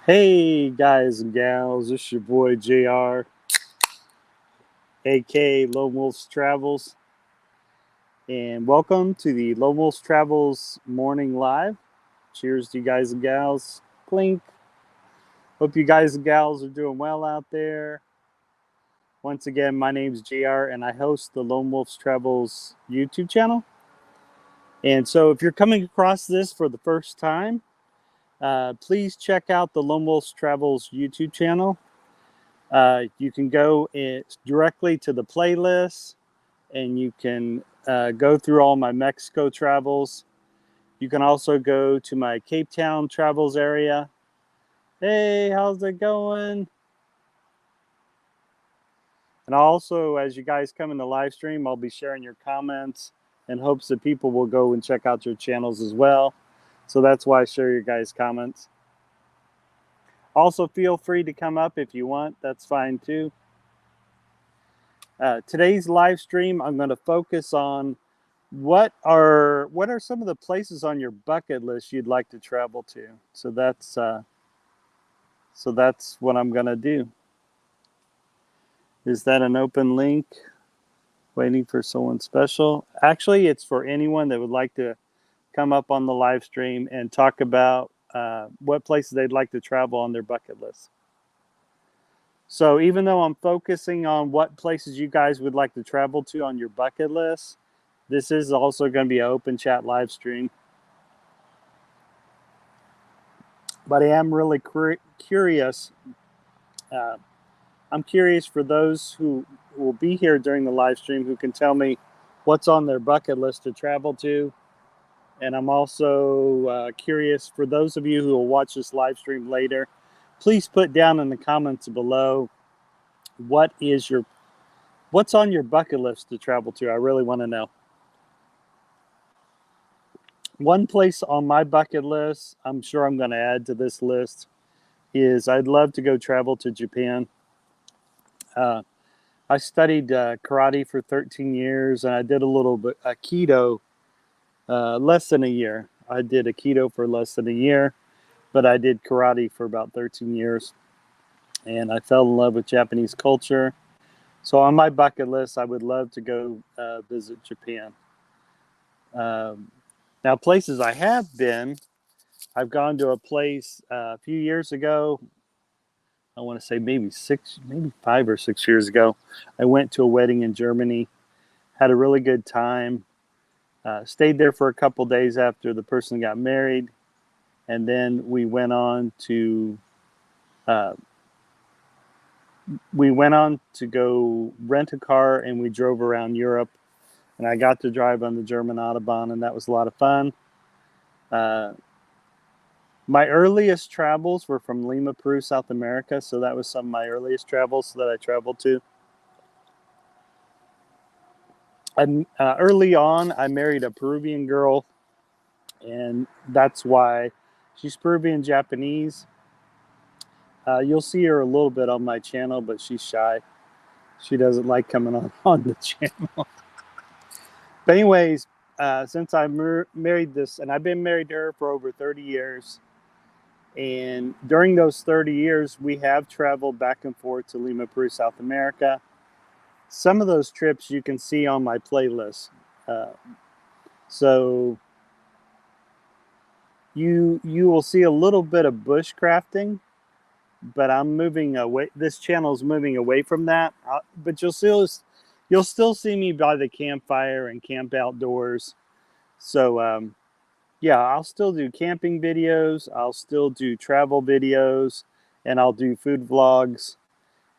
Hey guys and gals, this is your boy JR, aka Lone Wolf's Travels, and welcome to the Lone Wolf's Travels morning live. Cheers to you guys and gals. Clink. Hope you guys and gals are doing well out there. Once again, my name is JR and I host the Lone Wolf's Travels YouTube channel. And so if you're coming across this for the first time, please check out the Lone Wolf's Travels YouTube channel. You can go directly to the playlist and you can go through all my Mexico travels. You can also go to my Cape Town travels area. Hey, how's it going? And also, as you guys come in the live stream, I'll be sharing your comments in hopes that people will go and check out your channels as well. So that's why I share your guys' comments. Also, feel free to come up if you want. That's fine too. Today's live stream, I'm going to focus on what are some of the places on your bucket list you'd like to travel to. So that's what I'm going to do. Is that an open link? Waiting for someone special. Actually, it's for anyone that would like to come up on the live stream and talk about what places they'd like to travel on their bucket list. So even though I'm focusing on what places you guys would like to travel to on your bucket list, this is also going to be an open chat live stream. But I am really curious. I'm curious for those who will be here during the live stream who can tell me what's on their bucket list to travel to. And I'm also curious for those of you who will watch this live stream later, please put down in the comments below what's on your bucket list to travel to. I really want to know. One place on my bucket list, I'm sure I'm going to add to this list, is I'd love to go travel to Japan. I studied karate for 13 years, and I did a little bit Aikido less than a year. I did Aikido for less than a year, but I did karate for about 13 years, and I fell in love with Japanese culture. So on my bucket list, I would love to go visit Japan. Now, places I have been, I've gone to a place a few years ago. I want to say maybe 5 or 6 years ago. I went to a wedding in Germany, had a really good time. Stayed there for a couple days after the person got married, and then we went on to go rent a car, and we drove around Europe. And I got to drive on the German Autobahn, and that was a lot of fun. My earliest travels were from Lima, Peru, South America. So that was some of my earliest travels that I traveled to. And early on, I married a Peruvian girl, and that's why she's Peruvian Japanese. You'll see her a little bit on my channel, but she's shy. She doesn't like coming on the channel. But anyways, since I married this, and I've been married to her for over 30 years, and during those 30 years, we have traveled back and forth to Lima, Peru, South America. Some of those trips you can see on my playlist. So you will see a little bit of bushcrafting, but I'm moving away. This channel is moving away from that. But you'll still see me by the campfire and camp outdoors. So yeah, I'll still do camping videos. I'll still do travel videos, and I'll do food vlogs,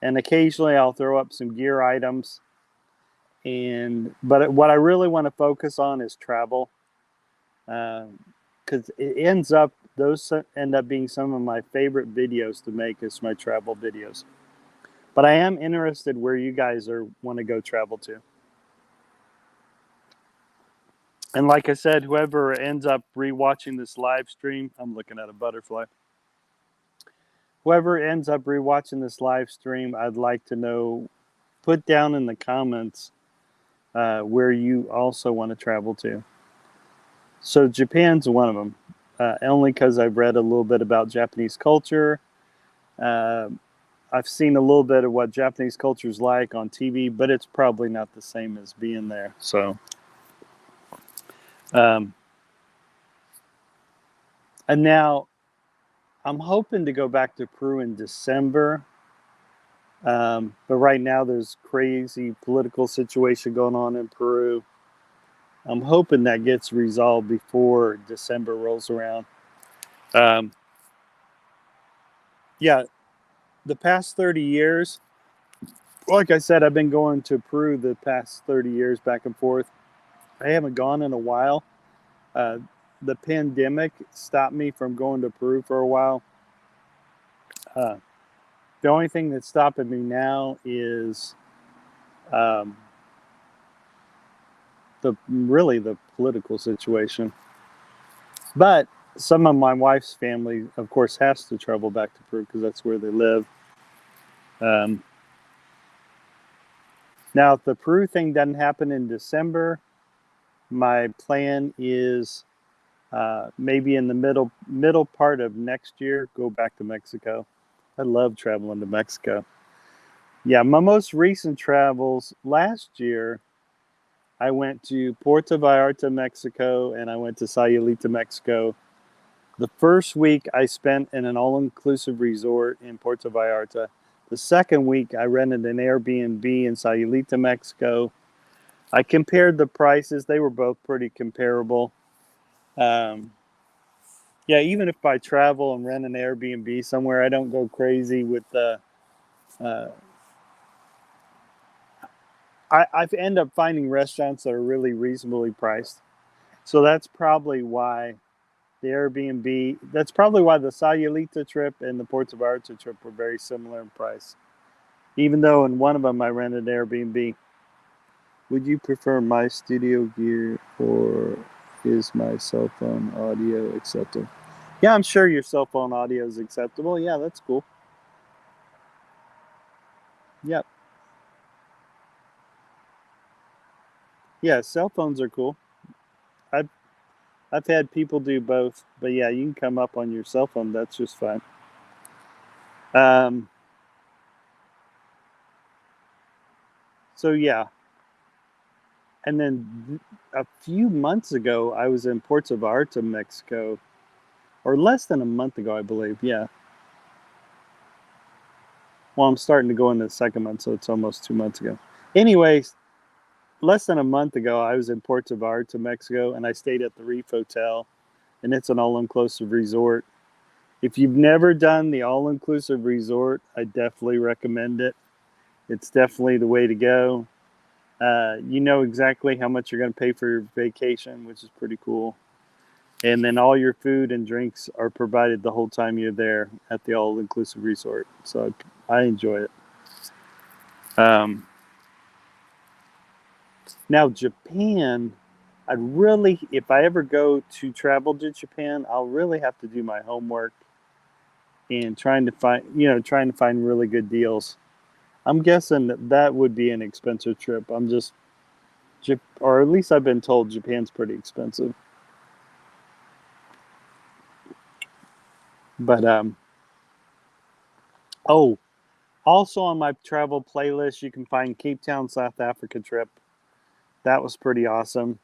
and occasionally I'll throw up some gear items. But what I really want to focus on is travel, because those end up being some of my favorite videos to make is my travel videos. But I am interested where you guys want to go travel to. And like I said, whoever ends up rewatching this live stream, I'm looking at a butterfly. Whoever ends up rewatching this live stream, I'd like to know, put down in the comments where you also want to travel to. So Japan's one of them, only because I've read a little bit about Japanese culture. Uh, I've seen a little bit of what Japanese culture is like on TV, but it's probably not the same as being there. So, um, and now I'm hoping to go back to Peru in December. But right now there's crazy political situation going on in Peru. I'm hoping that gets resolved before December rolls around. Um, yeah, the past 30 years, like I said, I've been going to Peru the past 30 years back and forth. I haven't gone in a while. Uh, the pandemic stopped me from going to Peru for a while. Uh, the only thing that's stopping me now is um, the political situation. But some of my wife's family, of course, has to travel back to Peru because that's where they live. Um, Now, if the Peru thing doesn't happen in December, my plan is maybe in the middle part of next year, go back to Mexico. I love traveling to Mexico. Yeah, my most recent travels last year, I went to Puerto Vallarta, Mexico, and I went to Sayulita, Mexico. The first week I spent in an all-inclusive resort in Puerto Vallarta. The second week I rented an Airbnb in Sayulita, Mexico. I compared the prices; they were both pretty comparable. Um, yeah, even if I travel and rent an Airbnb somewhere, I don't go crazy with the. Uh, I end up finding restaurants that are really reasonably priced. So that's probably why the Airbnb. That's probably why the Sayulita trip and the Puerto Vallarta trip were very similar in price. Even though in one of them I rented an Airbnb. Would you prefer my studio gear or is my cell phone audio acceptable? Yeah, I'm sure your cell phone audio is acceptable. Yeah, that's cool. Yep. Yeah, cell phones are cool. I've I've had people do both, but yeah, you can come up on your cell phone. That's just fine. Um, so yeah, and then a few months ago, I was in Puerto Vallarta, Mexico, or less than a month ago, I believe. Yeah. Well, I'm starting to go into the second month, so it's almost 2 months ago. Anyways, less than a month ago, I was in Puerto Vallarta, Mexico, and I stayed at the Reef Hotel, and it's an all-inclusive resort. If you've never done the all-inclusive resort, I definitely recommend it. It's definitely the way to go. You know exactly how much you're going to pay for your vacation, which is pretty cool. And then all your food and drinks are provided the whole time you're there at the all-inclusive resort. So I enjoy it. Um, Now, Japan, if I ever go to travel to Japan, I'll really have to do my homework and trying to find really good deals. I'm guessing that would be an expensive trip. Or at least I've been told Japan's pretty expensive. But oh, also on my travel playlist, you can find Cape Town, South Africa trip. That was pretty awesome.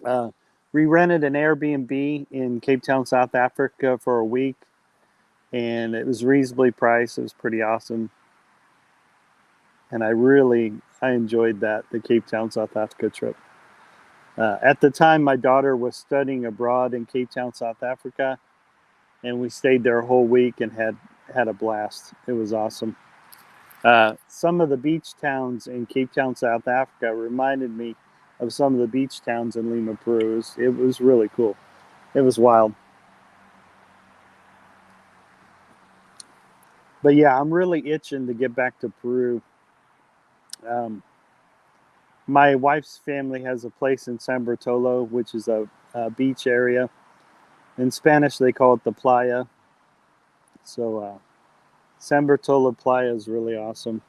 Uh, we rented an Airbnb in Cape Town, South Africa for a week, and it was reasonably priced. It was pretty awesome, and I enjoyed the Cape Town, South Africa trip. At the time, my daughter was studying abroad in Cape Town, South Africa, and we stayed there a whole week and had a blast. It was awesome. Some of the beach towns in Cape Town, South Africa reminded me of some of the beach towns in Lima, Peru. It was really cool. It was wild. But yeah, I'm really itching to get back to Peru. Um, my wife's family has a place in San Bartolo, which is a beach area. In Spanish, they call it the playa. So San Bartolo Playa is really awesome.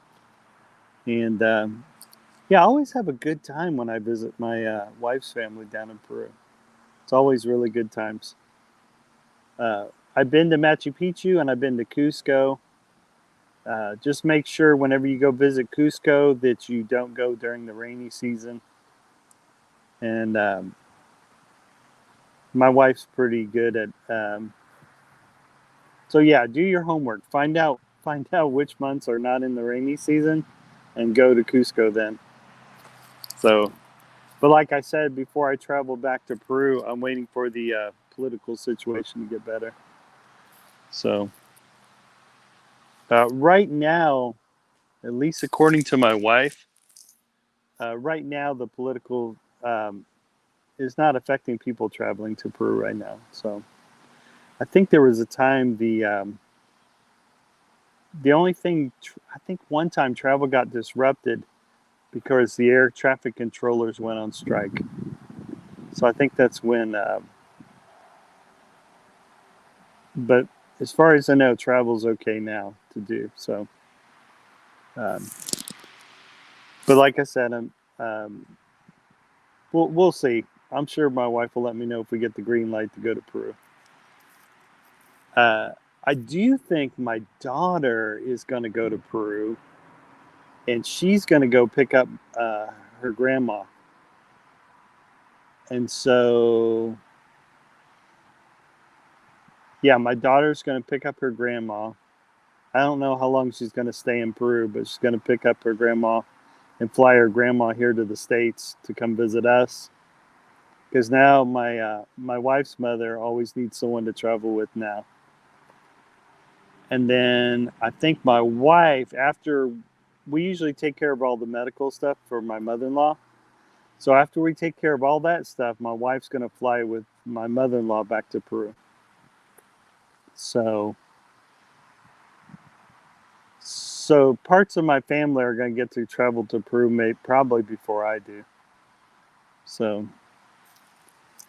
And yeah, I always have a good time when I visit my wife's family down in Peru. It's always really good times. I've been to Machu Picchu and I've been to Cusco. Just make sure whenever you go visit Cusco that you don't go during the rainy season. And my wife's pretty good at. So yeah, do your homework. Find out which months are not in the rainy season, and go to Cusco then. So, but like I said before, I travel back to Peru. I'm waiting for the political situation to get better. So right now, at least according to my wife, right now the political is not affecting people traveling to Peru right now. So I think there was a time the only thing I think one time travel got disrupted because the air traffic controllers went on strike. So I think that's when. But as far as I know, travel's okay now to do. So, but like I said, we'll see. I'm sure my wife will let me know if we get the green light to go to Peru. I do think my daughter is going to go to Peru, and she's going to go pick up her grandma. And so, yeah, my daughter's going to pick up her grandma. I don't know how long she's going to stay in Peru, but she's going to pick up her grandma and fly her grandma here to the States to come visit us. Because now my wife's mother always needs someone to travel with now. And then I think my wife, after we usually take care of all the medical stuff for my mother-in-law. So after we take care of all that stuff, my wife's going to fly with my mother-in-law back to Peru. So parts of my family are going to get to travel to Peru probably before I do. So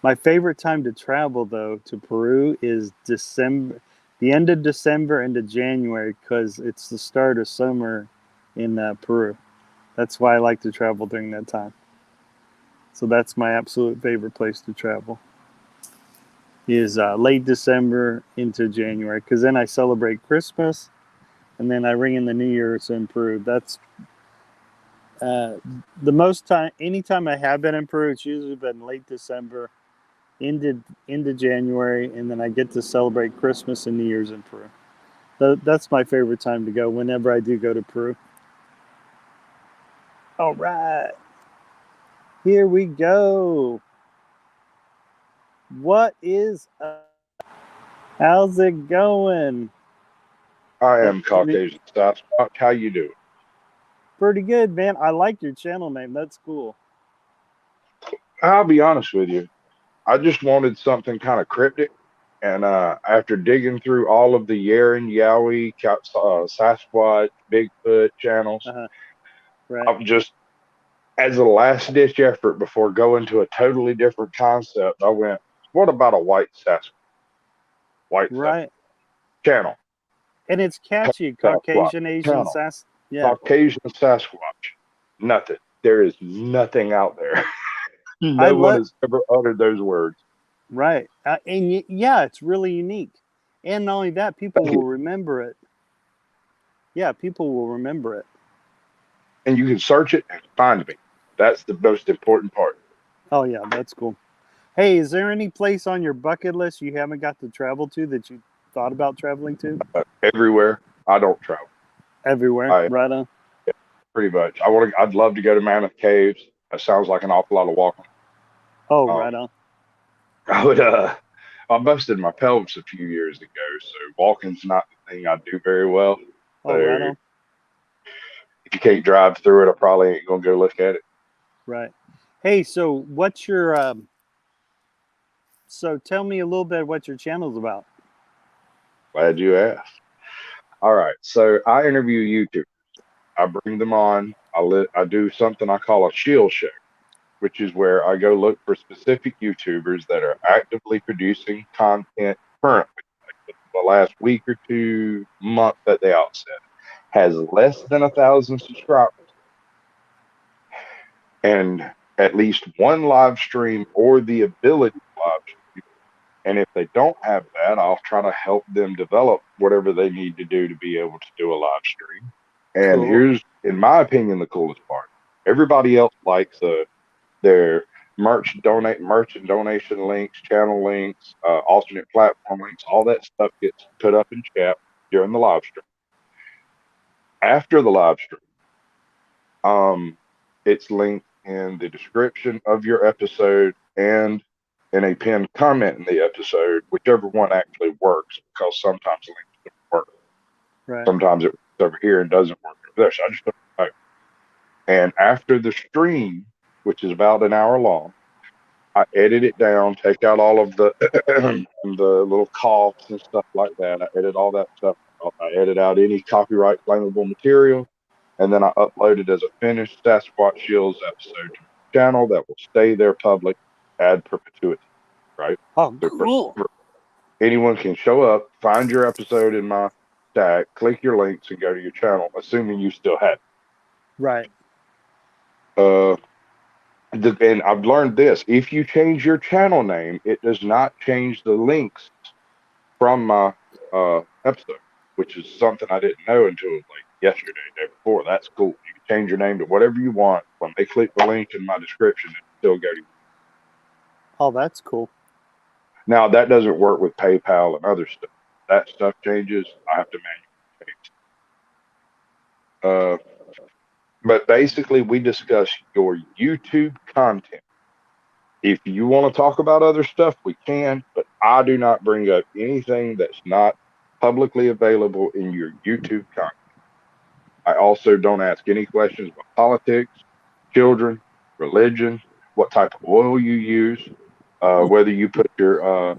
my favorite time to travel, though, to Peru is December, the end of December into January, because it's the start of summer in Peru. That's why I like to travel during that time. So that's my absolute favorite place to travel, is late December into January, because then I celebrate Christmas, and then I ring in the New Year's in Peru. That's the most time. Anytime I have been in Peru, it's usually been late December into January, and then I get to celebrate Christmas and New Year's in Peru. That's my favorite time to go whenever I do go to Peru. All right, here we go. What is up? How's it going? I am Caucasian Sasquatch. How you doing? Pretty good, man. I like your channel name. That's cool. I'll be honest with you. I just wanted something kind of cryptic, and after digging through all of the Yaren, Yowie, Sasquatch, Bigfoot channels, Right. I'm just as a last ditch effort before going to a totally different concept. I went, "What about a white Sasquatch? Right. Channel, And it's catchy. Sasquatch Caucasian, Asian, channel, Yeah. Caucasian Sasquatch. Nothing. There is nothing out there." I No one love. has ever uttered those words. Right. And yeah, it's really unique. And not only that, people Thank will you. remember it. Yeah, people will remember it. And you can search it and find me. That's the most important part. Oh, yeah, that's cool. Hey, is there any place on your bucket list you haven't got to travel to that you thought about traveling to? Everywhere I don't travel, Everywhere. I Right on. pretty much. I'd love to go to Mammoth Caves. That sounds like an awful lot of walking. Oh, Um, right on. I would. I busted my pelvis a few years ago, so walking's not the thing I do very well. Oh, So right on. if you can't drive through it, I probably ain't gonna go look at it. Right. Hey, so what's your so tell me a little bit what your channel's about. Glad you asked. All right, so I interview YouTubers. I bring them on. I do something I call a shield show, which is where I go look for specific YouTubers that are actively producing content currently, like the last week or 2 month that they outset, has less than 1,000 subscribers and at least one live stream or the ability to live stream And if they don't have that, I'll try to help them develop whatever they need to do to be able to do a live stream. And Cool. here's, in my opinion, the coolest part. Everybody else likes their merch and donation links, channel links, alternate platform links, all that stuff gets put up in chat during the live stream. After the live stream, it's linked in the description of your episode and in a pinned comment in the episode, whichever one actually works, because sometimes links don't work. Right. Sometimes it works over here and doesn't work over there. So I just don't know. And after the stream, which is about an hour long, I edit it down, take out all of the the little coughs and stuff like that. I edit all that stuff out. I edit out any copyright claimable material, and then I upload it as a finished Sasquatch Shields episode to the channel that will stay there public ad perpetuity. Right? Oh, So cool. anyone can show up, find your episode in my stack, click your links, and go to your channel, assuming you still have it. Right. And I've learned this: if you change your channel name, it does not change the links from my episode, which is something I didn't know until like yesterday, day before. That's cool. You can change your name to whatever you want. When they click the link in my description, it still go to you. Oh, that's cool. Now that doesn't work with PayPal and other stuff. That stuff changes. I have to manually change. But basically, we discuss your YouTube content. If you want to talk about other stuff, we can, but I do not bring up anything that's not publicly available in your YouTube content. I also don't ask any questions about politics, children, religion, what type of oil you use, whether you put your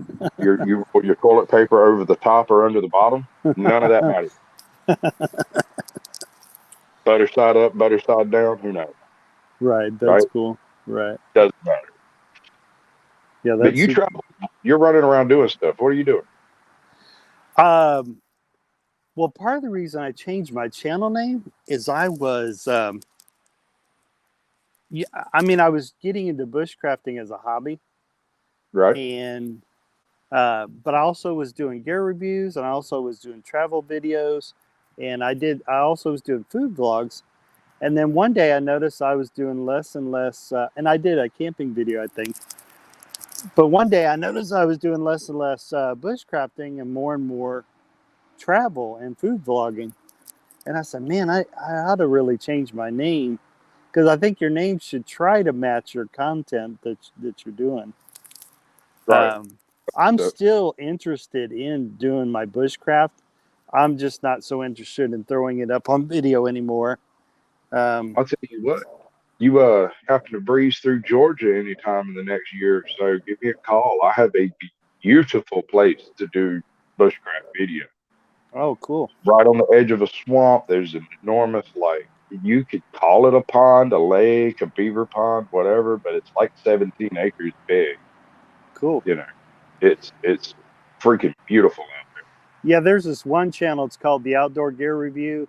toilet paper over the top or under the bottom. None of that matters. Butter side up, butter side down. Who knows? Right. That's cool. Right. Doesn't matter. Yeah. But you travel. You're running around doing stuff. What are you doing? Well, part of the reason I changed my channel name is I was, I was getting into bushcrafting as a hobby, Right. and but I also was doing gear reviews, and I also was doing travel videos, and I also was doing food vlogs, and then one day I noticed I was doing less and less, and I did a camping video, I think. But one day I noticed I was doing less and less bushcrafting and more travel and food vlogging. And I said, man, I ought to really change my name, because I think your name should try to match your content that you're doing. Right. I'm still interested in doing my bushcraft. I'm just not so interested in throwing it up on video anymore. I'll tell you what. You happen to breeze through Georgia anytime in the next year or so, give me a call. I have a beautiful place to do bushcraft video. Oh, cool. Right on the edge of a swamp, there's an enormous lake. You could call it a pond, a lake, a beaver pond, whatever, but it's like 17 acres big. Cool. You know, it's freaking beautiful out there. Yeah, there's this one channel. It's called the Outdoor Gear Review.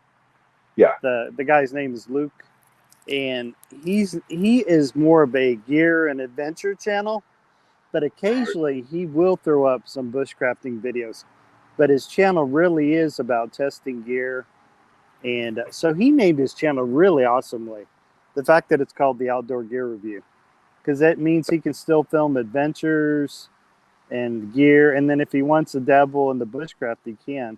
Yeah. The guy's name is Luke, and he is more of a gear and adventure channel, but occasionally he will throw up some bushcrafting videos. But his channel really is about testing gear, and so he named his channel really awesomely. The fact that it's called the Outdoor Gear Review, because that means he can still film adventures and gear, and then if he wants to dabble in the bushcraft, he can.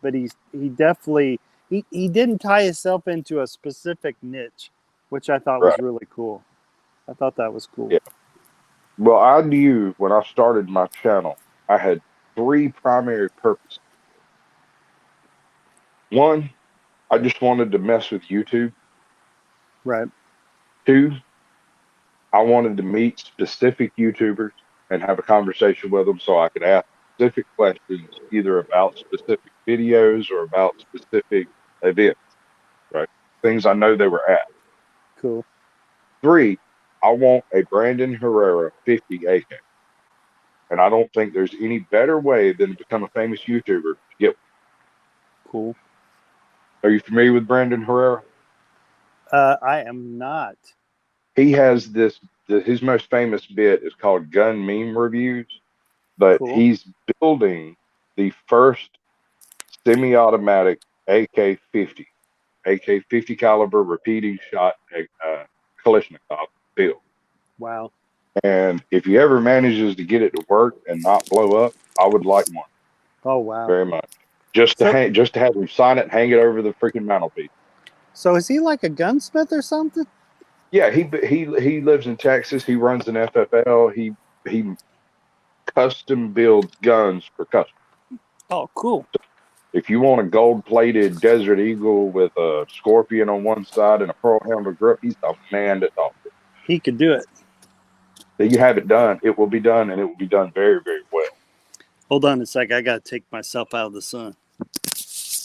But he definitely he didn't tie himself into a specific niche, which I thought was really cool. I thought that was cool. Yeah. Well, I knew when I started my channel, I had 3 primary purposes. One, I just wanted to mess with YouTube. Right. 2, I wanted to meet specific YouTubers and have a conversation with them so I could ask specific questions, either about specific videos or about specific events, right? Things I know they were at. Cool. 3, I want a Brandon Herrera 50 AK. And I don't think there's any better way than to become a famous YouTuber to get one. Cool. Are you familiar with Brandon Herrera? I am not. He has his most famous bit is called Gun Meme Reviews. but Cool. he's building the first semi-automatic AK-50, AK-50 caliber repeating shot Kalashnikov build. Wow. And if he ever manages to get it to work and not blow up, I would like one Oh, wow. very much. Just So- to have him sign it, hang it over the freaking mantelpiece. So is he like a gunsmith or something? Yeah, he lives in Texas. He runs an FFL. He custom builds guns for custom. Oh, cool. If you want a gold-plated Desert Eagle with a Scorpion on one side and a pearl handle grip, he's the man to talk to. He could do it. Then you have it done. It will be done, and it will be done very, very well. Hold on a sec. I got to take myself out of the sun.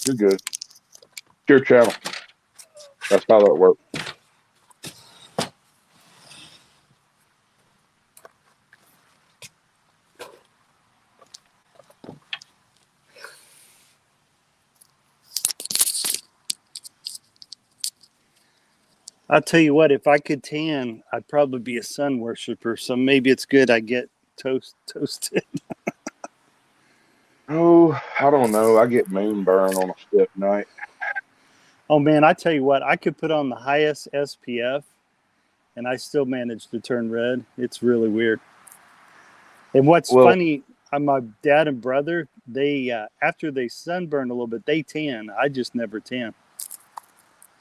You're good. It's your channel. That's how that works. I'll tell you what, if I could tan, I'd probably be a sun worshiper. So maybe it's good I get toasted. Oh, I don't know. I get moon burn on a stiff night. Oh, man, I tell you what, I could put on the highest SPF and I still manage to turn red. It's really weird. And what's funny, my dad and brother, they after they sunburn a little bit, they tan. I just never tan.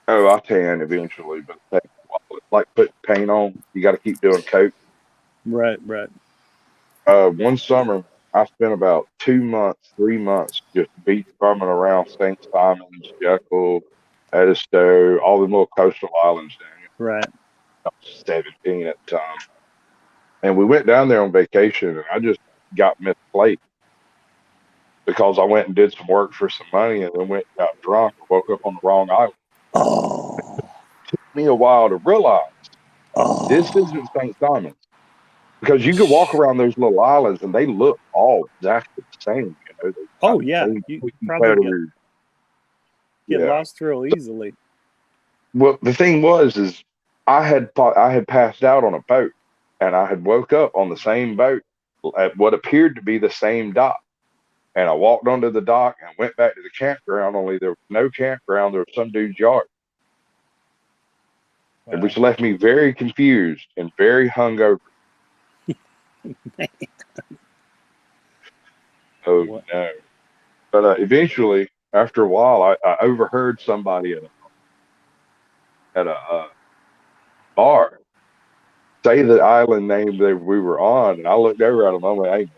Oh, I tan eventually, but it takes a while. It's like putting paint on. You got to keep doing coat. Right. One summer, I spent about 2 months, 3 months just beach bumming around St. Simons, Jekyll, Edisto, all the little coastal islands down here. Right. I was 17 at the time. And we went down there on vacation, and I just got misplaced because I went and did some work for some money and then went and got drunk and woke up on the wrong island. Oh. It took me a while to realize this Oh. isn't St. Simons. Because you could walk around those little islands and they look all exactly the same. You know, Oh, yeah. You probably get lost real easily. Well, the thing is I had passed out on a boat, and I had woke up on the same boat at what appeared to be the same dock. And I walked onto the dock and went back to the campground, only there was no campground. There was some dude's yard. Wow. Which left me very confused and very hungover. Oh, What? no. But eventually, after a while, I overheard somebody at a bar say the island name that we were on, and I looked over at him. I'm like,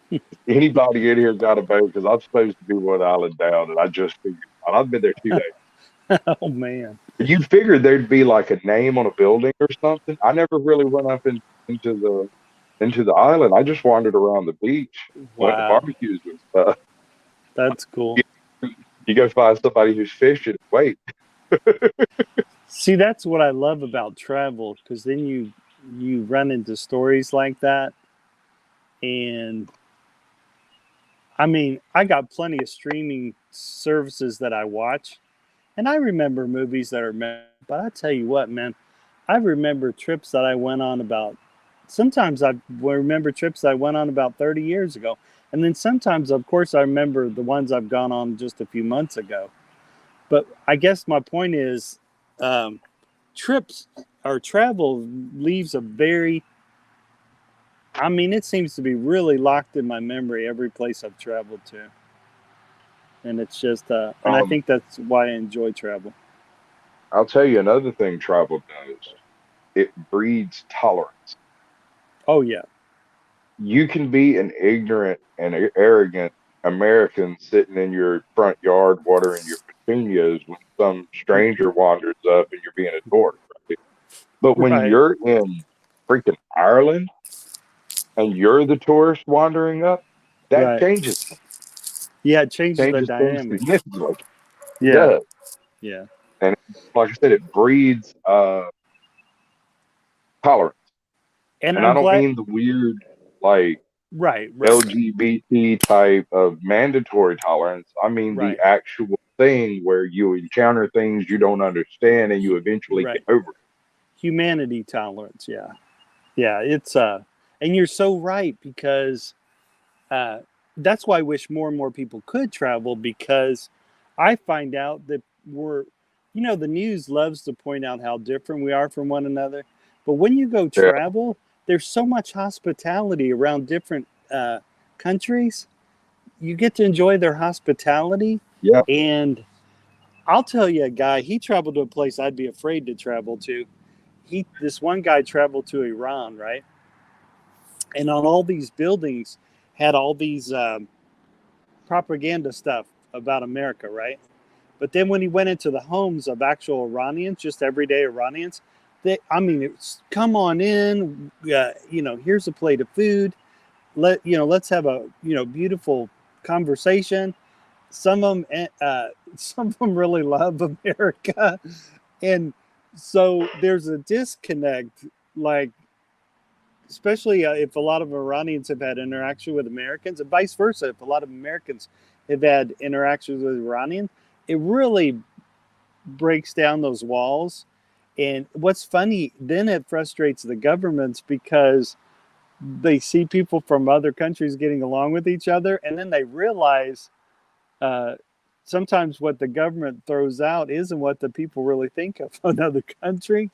hey, anybody in here got a boat? Because I'm supposed to be one island down, and I just figured out. I've been there 2 days. Oh, man. You figured there'd be like a name on a building or something. I never really went up into the island. I just wandered around the beach, went to barbecues and stuff. That's cool. You go find somebody who's fishing. Wait. See, that's what I love about travel, because then you run into stories like that. And I mean, I got plenty of streaming services that I watch, and I remember movies that are made. But I tell you what, man, I remember trips that I went on about. Sometimes I remember trips that I went on about 30 years ago. And then sometimes, of course, I remember the ones I've gone on just a few months ago. But I guess my point is, trips or travel leaves a very, I mean, it seems to be really locked in my memory every place I've traveled to. And it's just, and I think that's why I enjoy travel. I'll tell you another thing travel does. It breeds tolerance. Oh, yeah. You can be an ignorant and arrogant American sitting in your front yard watering your petunias when some stranger wanders up and you're being adored, right? But when you're in freaking Ireland and you're the tourist wandering up, that changes. Yeah, it changes the dynamic. Significantly. Yeah. Yeah. And like I said, it breeds tolerance. And I don't mean the weird, like, LGBT type of mandatory tolerance. I mean the actual thing where you encounter things you don't understand and you eventually get over it. Humanity tolerance, yeah. Yeah, it's and you're so right, because that's why I wish more and more people could travel, because I find out that the news loves to point out how different we are from one another. But when you go Yeah. travel, there's so much hospitality around different countries. You get to enjoy their hospitality. Yeah. And I'll tell you a guy, he traveled to a place I'd be afraid to travel to. This one guy traveled to Iran, right? And on all these buildings had all these propaganda stuff about America, right? But then when he went into the homes of actual Iranians, just everyday Iranians, it's come on in, here's a plate of food. Let's have a beautiful conversation. Some of them really love America, and so there's a disconnect, like especially if a lot of Iranians have had interaction with Americans, and vice versa. If a lot of Americans have had interactions with Iranian, it really breaks down those walls. And what's funny, then it frustrates the governments because they see people from other countries getting along with each other, and then they realize sometimes what the government throws out isn't what the people really think of another country.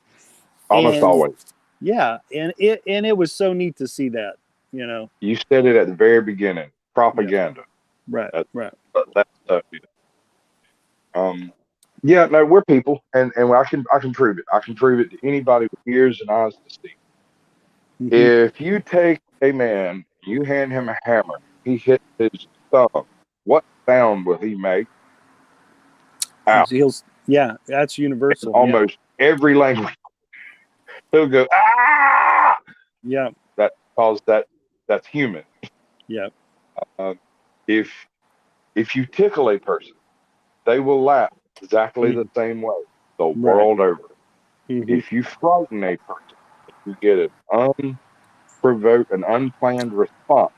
Almost always. Yeah, and it was so neat to see that, You said it at the very beginning. Propaganda. Right. That's tough. Yeah, no, we're people, and I can prove it. I can prove it to anybody with ears and eyes to see. Mm-hmm. If you take a man, you hand him a hammer, he hits his thumb, what sound will he make? Ow. Yeah, that's universal. In almost every language. He'll go, ah! Yeah. That's human. Yeah. If you tickle a person, they will laugh exactly the same way the world over. Mm-hmm. If you frighten a person, you get an unplanned response.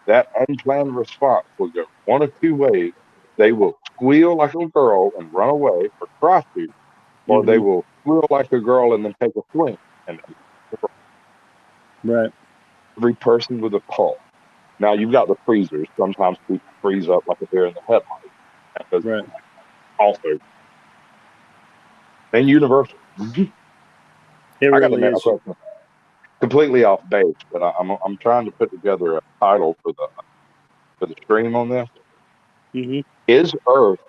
That unplanned response will go one of two ways. They will squeal like a girl and run away or try to, or they will squeal like a girl and then take a swing. And right. Every person with a pulse. Now you've got the freezers. Sometimes people freeze up like a deer in the headlights. Right. Also, and universal. It really is. Completely off base, but I'm trying to put together a title for the stream on this. Mm-hmm. Is Earth?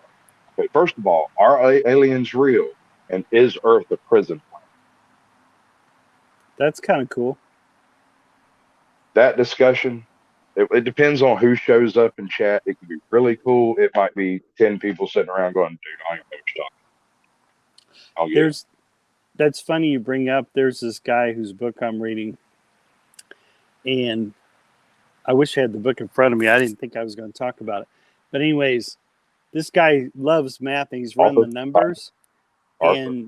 Okay, first of all, are aliens real? And is Earth a prison planet? That's kind of cool. That discussion, it depends on who shows up in chat. It could be really cool. It might be 10 people sitting around going, dude, I ain't know what you're talking. That's funny you bring up. There's this guy whose book I'm reading, and I wish I had the book in front of me. I didn't think I was going to talk about it. But anyways, this guy loves math, and he's run the numbers. And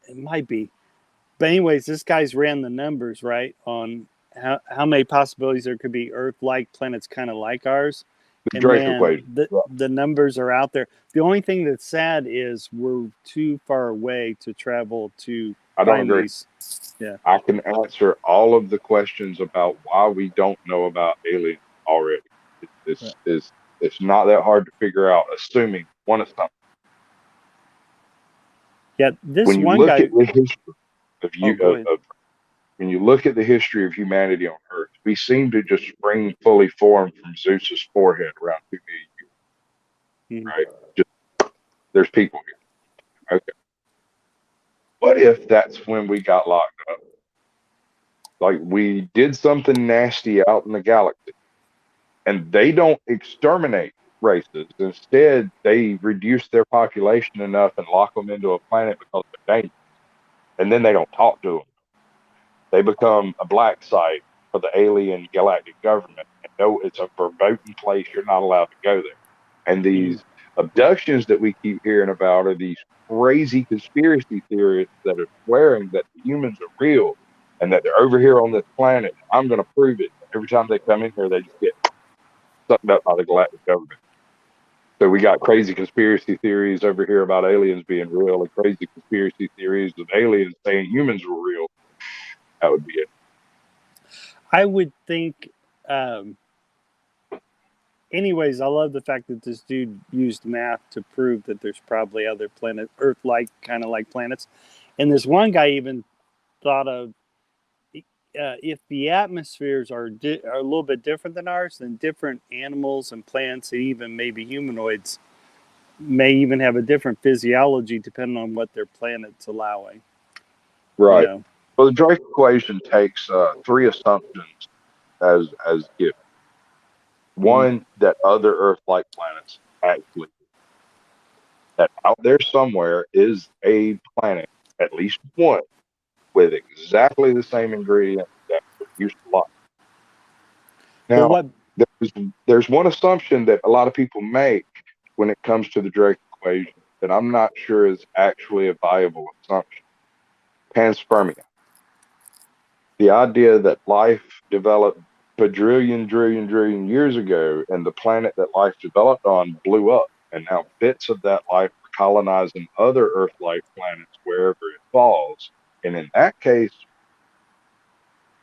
it might be. But anyways, this guy's ran the numbers, right, on how many possibilities there could be Earth-like planets kind of like ours. The Drake equation. The numbers are out there. The only thing that's sad is we're too far away to travel to find these. Yeah. I can answer all of the questions about why we don't know about aliens already. It's not that hard to figure out, assuming one is something. Yeah, when you look at the history when you look at the history of humanity on Earth, we seem to just spring fully formed from Zeus's forehead around 2 million years. Right? Just, there's people here. Okay. What if that's when we got locked up? Like we did something nasty out in the galaxy, and they don't exterminate races. Instead, they reduce their population enough and lock them into a planet because they're dangerous. And then they don't talk to them. They become a black site for the alien galactic government. And no, it's a verboten place. You're not allowed to go there. And these abductions that we keep hearing about are these crazy conspiracy theorists that are swearing that the humans are real and that they're over here on this planet. I'm going to prove it. Every time they come in here, they just get sucked up by the galactic government. So we got crazy conspiracy theories over here about aliens being real and crazy conspiracy theories of aliens saying humans were real. That would be it. I would think Um, anyways, I love the fact that this dude used math to prove that there's probably other planet Earth-like, kind of like planets. And this one guy even thought of if the atmospheres are a little bit different than ours, then different animals and plants, and even maybe humanoids, may even have a different physiology depending on what their planet's allowing. Right. You know? Well, the Drake equation takes three assumptions as given. One, that other Earth-like planets actually, that out there somewhere is a planet, at least one, with exactly the same ingredients that produce life. Now, Well, there's one assumption that a lot of people make when it comes to the Drake equation that I'm not sure is actually a viable assumption. Panspermia. The idea that life developed trillion years ago, and the planet that life developed on blew up, and now bits of that life are colonizing other Earth-like planets wherever it falls. And in that case,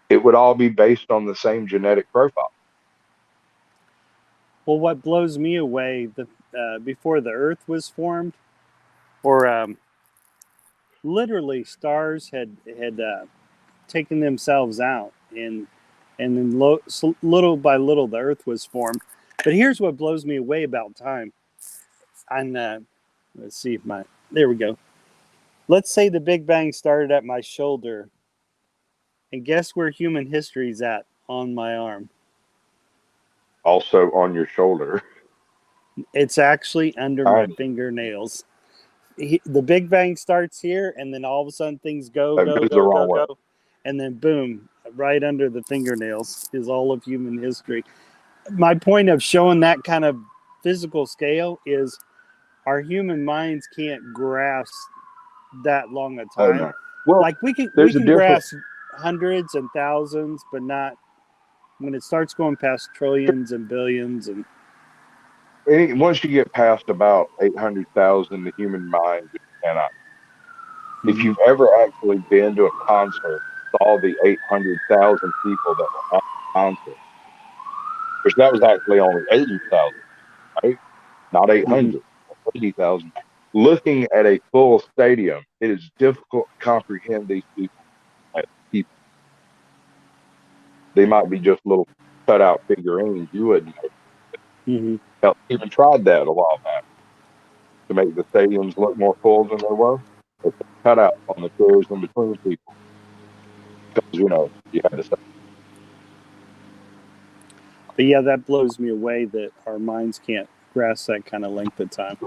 it would all be based on the same genetic profile. well, what blows me away, before the Earth was formed, or literally stars had taken themselves out, and then little by little the Earth was formed. But here's what blows me away about time. And let's see if there we go. Let's say the Big Bang started at my shoulder, and guess where human history's at? On my arm. Also on your shoulder. It's actually under my fingernails. The Big Bang starts here, and then all of a sudden things go, and then boom, right under the fingernails is all of human history. My point of showing that kind of physical scale is our human minds can't grasp that long a time. No. Well, like we can grasp hundreds and thousands, but not when it starts going past trillions and billions. And once you get past about 800,000, the human mind cannot. Mm-hmm. If you've ever actually been to a concert, saw the 800,000 people that were at the concert, which that was actually only 80,000, right? Not 800, 80,000. Looking at a full stadium, it is difficult to comprehend these people as people. They might be just little cutout figurines. You wouldn't know. Mm-hmm. Hell, even tried that a while back to make the stadiums look more full than they were. They cut out on the chairs in between people because you had to say. But yeah, that blows me away that our minds can't grasp that kind of length of time.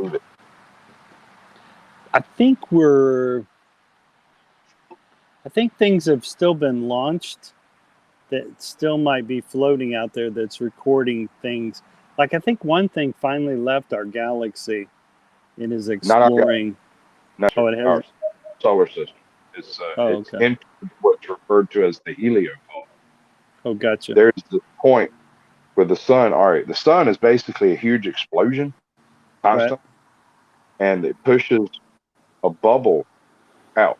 I think things have still been launched that still might be floating out there that's recording things. Like I think one thing finally left our galaxy and is exploring. Our solar system. It's in what's referred to as the heliopause. Oh, gotcha. There's the point where the sun. All right, the sun is basically a huge explosion, constant, right, and it pushes a bubble out.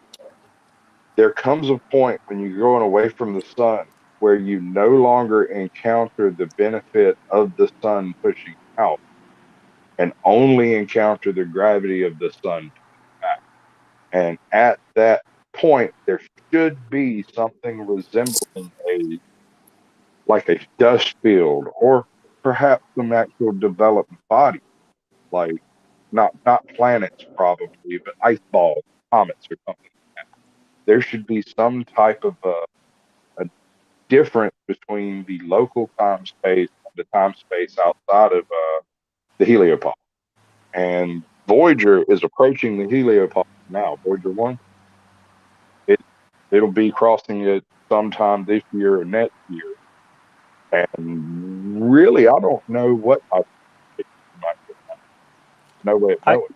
There comes a point when you're going away from the sun where you no longer encounter the benefit of the sun pushing out and only encounter the gravity of the sun back. And at that point, there should be something resembling a dust field, or perhaps some actual developed body, like not planets probably, but ice balls, comets, or something like that. There should be some type of a difference between the local time space and the time space outside of the heliopause. And Voyager is approaching the heliopause now. Voyager 1. It'll be crossing it sometime this year or next year. And really, I don't know what I no way of knowing.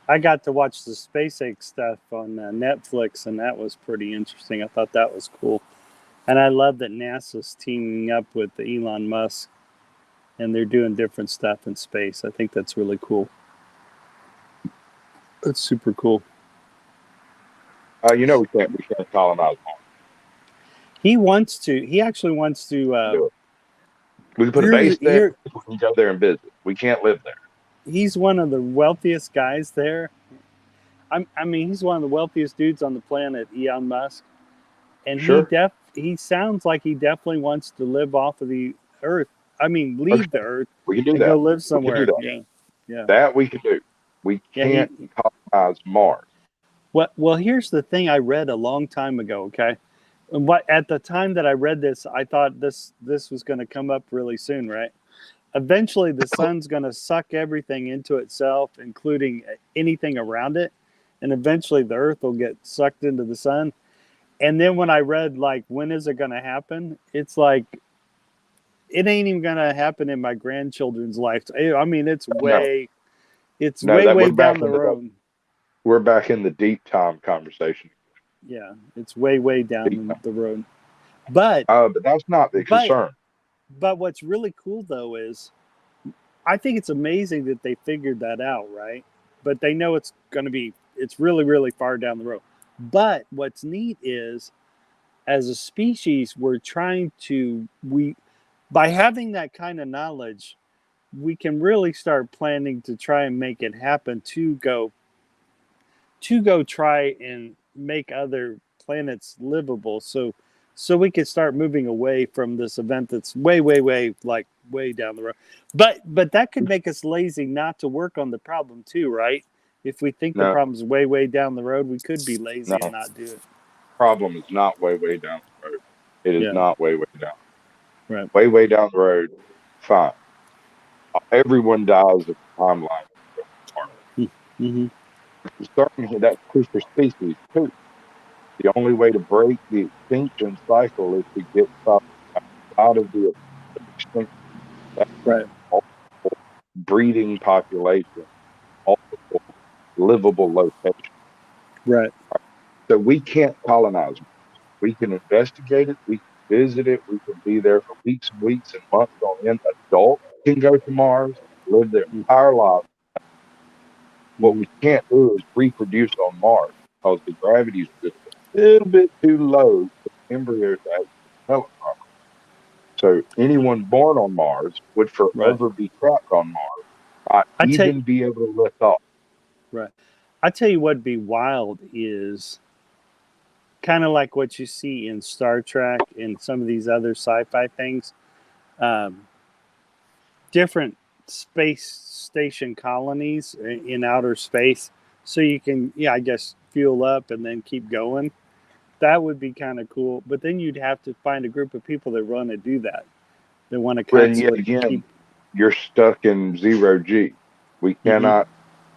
I got to watch the SpaceX stuff on Netflix, and that was pretty interesting. I thought that was cool. And I love that NASA's teaming up with Elon Musk, and they're doing different stuff in space. I think that's really cool. That's super cool. We can't colonize Mars. He actually wants to We can put a Here's base there. here. We can go there and visit. We can't live there. He's one of the wealthiest guys there. I mean, he's one of the wealthiest dudes on the planet, Elon Musk, and Sure. he sounds like he definitely wants to live off of the Earth. I mean, leave the Earth We can do and that. go live We can somewhere. do that. Yeah, yeah. That we can do. We Yeah, can't colonize Mars. well, here's the thing I read a long time ago, okay? And what at the time that I read this, I thought this was going to come up really soon, right? Eventually the sun's going to suck everything into itself, including anything around it, and eventually the earth will get sucked into the sun. And then when I read like when is it going to happen? It's like it ain't even going to happen in my grandchildren's life. I mean, it's way That way we're back down the into road. we're back in the deep time conversation. Yeah, it's way down Deep time. the road. But But that's not the concern. But what's really cool though is I think it's amazing that they figured that out, right? But they know it's really far down the road. But what's neat is as a species, by having that kind of knowledge, we can really start planning to try and make it happen to go try and make other planets livable. So we could start moving away from this event that's way down the road. But that could make us lazy not to work on the problem too, right? If we think the No, problem's way down the road, we could be lazy no. and not do it. Problem is not way down the road. It is Yeah. not way down. Right. Way down the road. Fine. Everyone dies of timeline. Mm-hmm. Starting that true for species too. The only way to break the extinction cycle is to get out of the extinction. Right. Breeding population, multiple livable locations. Right. So we can't colonize it. We can investigate it. We can visit it. We can be there for weeks and weeks and months on end. Adults can go to Mars, live their entire life. What we can't do is reproduce on Mars because the gravity is just a little bit too low for embryos to actually develop properly. So anyone born on Mars would forever be trapped on Mars, not even be able to lift off. Right. I tell you what'd be wild is kind of like what you see in Star Trek and some of these other sci-fi things. Different space station colonies in outer space, so you can, I guess, fuel up and then keep going. That would be kind of cool. But then you'd have to find a group of people that want to do that. They want to constantly And yet again, you're stuck in zero G. We cannot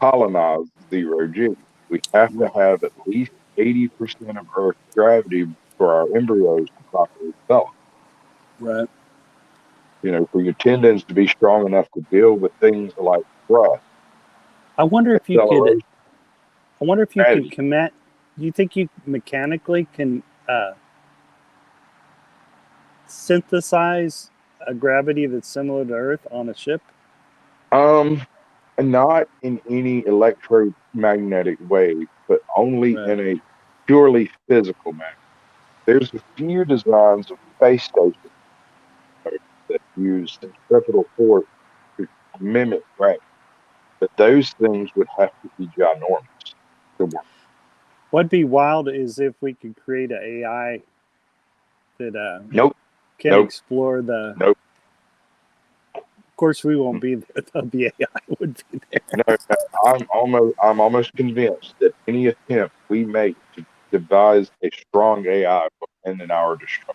colonize zero G. We have to have at least 80% of Earth's gravity for our embryos to properly develop. Right. For your tendons to be strong enough to deal with things like thrust. I wonder if you can commit. Do you think you mechanically can synthesize a gravity that's similar to Earth on a ship? Not in any electromagnetic way, but only in a purely physical manner. There's a few designs of space stations that use centripetal force to mimic gravity, but those things would have to be ginormous to work. What'd be wild is if we could create an AI that can explore the. Nope. Of course, we won't be there. The AI would be there. No, I'm almost convinced that any attempt we make to devise a strong AI will end in our destruction.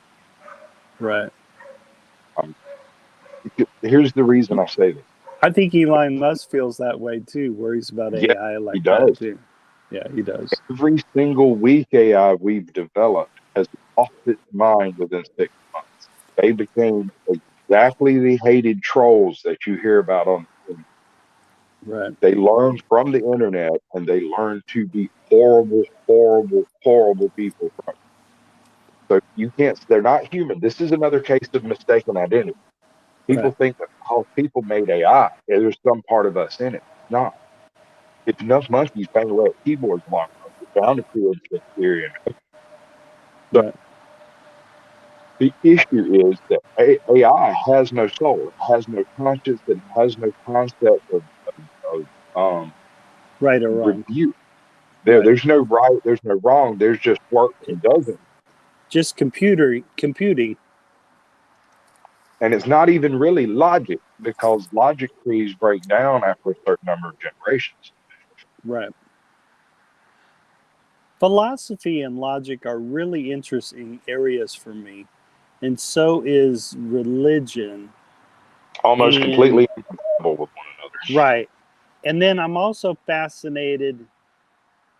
Right. Here's the reason I say this. I think Elon Musk feels that way too. Worries about AI like that too. Yeah, he does. Every single weak AI we've developed has lost its mind within 6 months. They became exactly the hated trolls that you hear about on the internet. Right. They learned from the internet and they learned to be horrible people. So you can't, they're not human. This is another case of mistaken identity. People think that people made AI, there's some part of us in it. No. If enough monkeys bang away at keyboards long enough, we're bound to create this theory. So The issue is that AI has no soul, it has no conscience, and has no concept of Right or wrong. review. Right. There's no right, there's no wrong. There's just works and doesn't. Just computing. And it's not even really logic because logic trees break down after a certain number of generations. Right. Philosophy and logic are really interesting areas for me, and so is religion. Almost And completely incompatible with one another. right. And then I'm also fascinated.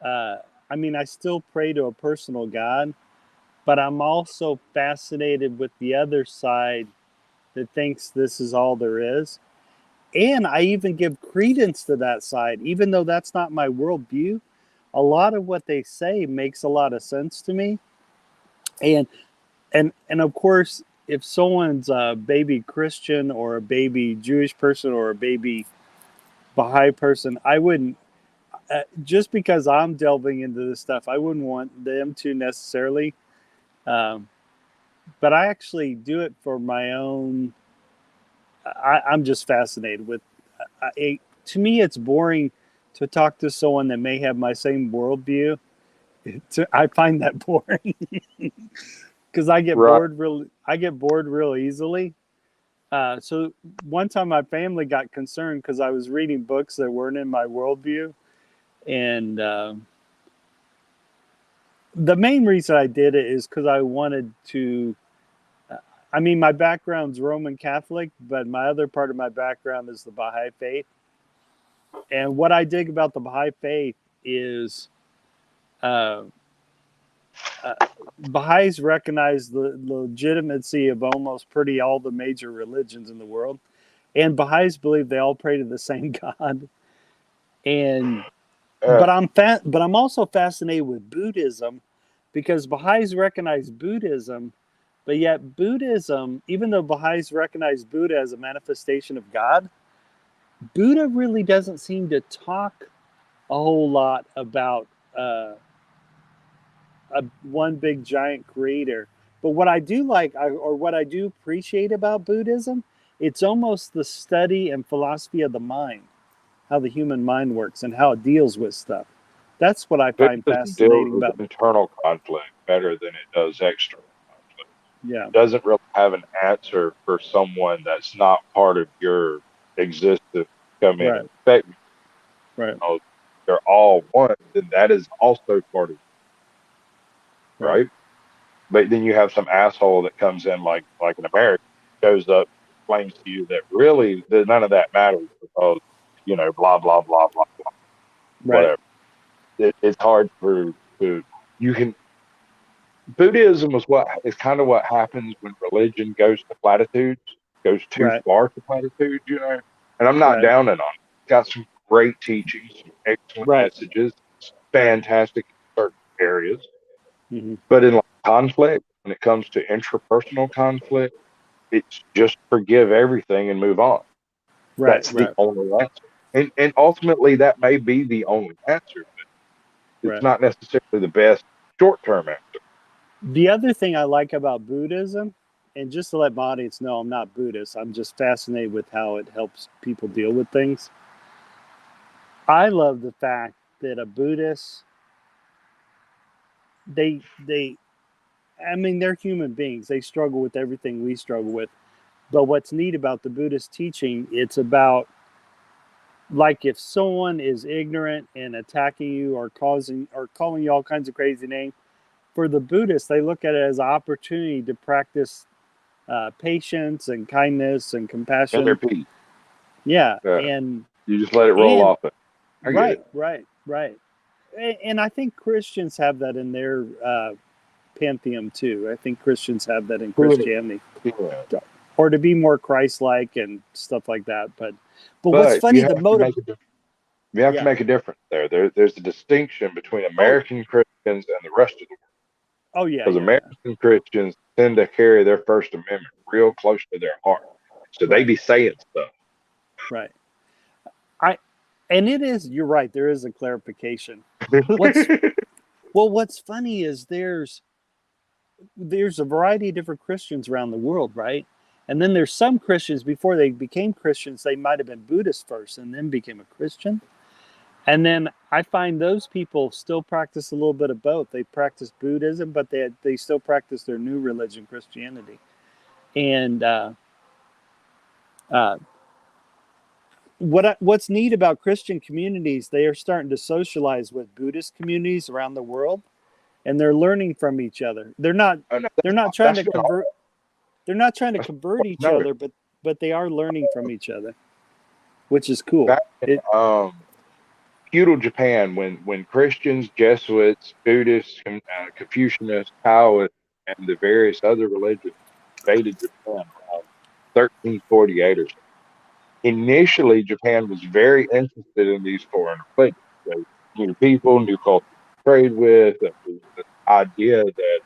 Uh, I mean, I still pray to a personal God, but I'm also fascinated with the other side that thinks this is all there is. And I even give credence to that side, even though that's not my worldview. A lot of what they say makes a lot of sense to me. And and of course, if someone's a baby Christian or a baby Jewish person or a baby Baha'i person, I wouldn't just because I'm delving into this stuff, I wouldn't want them to necessarily. Um, but I actually do it for my own. I'm just fascinated with. To me, it's boring to talk to someone that may have my same worldview. I find that boring because Right. I get bored real easily. So one time my family got concerned because I was reading books that weren't in my worldview, and the main reason I did it is because I wanted to. I mean, my background's Roman Catholic, but my other part of my background is the Baha'i faith. And what I dig about the Baha'i faith is uh, uh, Baha'is recognize the legitimacy of almost pretty all the major religions in the world, and Baha'is believe they all pray to the same God. And Uh, but I'm also fascinated with Buddhism because Baha'is recognize Buddhism, but yet Buddhism, even though Baha'is recognize Buddha as a manifestation of God, Buddha really doesn't seem to talk a whole lot about one big giant creator. But what I do like, or what I do appreciate about Buddhism, it's almost the study and philosophy of the mind, how the human mind works and how it deals with stuff. That's what I find Buddhism deals fascinating with about. internal conflict better than it does external conflict. Yeah, Doesn't really have an answer for someone that's not part of your existence come in right, and affect you. right, Know, they're all one, then that is also part of you, right, right? But then you have some asshole that comes in like an American, goes up, explains to you that really that none of that matters because blah blah blah blah right. whatever. It's hard for to you can Buddhism is kind of what happens when religion goes to platitudes, goes too Right, far to platitudes. And I'm not right, downing on it. It's got some great teachings, some excellent right, messages, right. fantastic in certain areas. Hmm. But in like conflict, when it comes to intrapersonal conflict, it's just forgive everything and move on. Right, That's the right, only answer. And ultimately that may be the only answer, but it's right. not necessarily the best short term answer. The other thing I like about Buddhism, and just to let my audience know, I'm not Buddhist. I'm just fascinated with how it helps people deal with things. I love the fact that a Buddhist, they, I mean, they're human beings. They struggle with everything we struggle with. But what's neat about the Buddhist teaching, it's about like if someone is ignorant and attacking you or causing or calling you all kinds of crazy names, for the Buddhists, they look at it as an opportunity to practice patience and kindness and And their compassion. peace. Yeah, Yeah. You just let it roll and off it. I get right, it. right, right. And I think Christians have that in their pantheon too. I think Christians have that in Cool. Christianity, Yeah. or to be more Christ-like and stuff like that. But what's But funny, the motive. you have to Yeah. make a difference there. There's a distinction between Oh. American Christians and the rest of the world. Oh yeah, Because yeah, yeah. American Christians tend to carry their First Amendment real close to their heart. So they Right, be saying stuff. right. I and it is. You're right. There is a clarification. What's What's funny is there's a variety of different Christians around the world, right? And then there's some Christians, before they became Christians, they might have been Buddhist first and then became a Christian. And then I find those people still practice a little bit of both. They practice Buddhism, but they still practice their new religion, Christianity. And uh, what's neat about Christian communities, they are starting to socialize with Buddhist communities around the world, and they're learning from each other. They're not Oh, no, they're not trying to that's not convert. They're not trying to that's convert not each noted. other, but they are learning from each other, which is cool. Back in It feudal Japan, when Christians, Jesuits, Buddhists, Confucianists, Taoists, and the various other religions invaded Japan around 1348 or so. Initially, Japan was very interested in these foreign religions. They new people, new culture to trade with. There was this idea that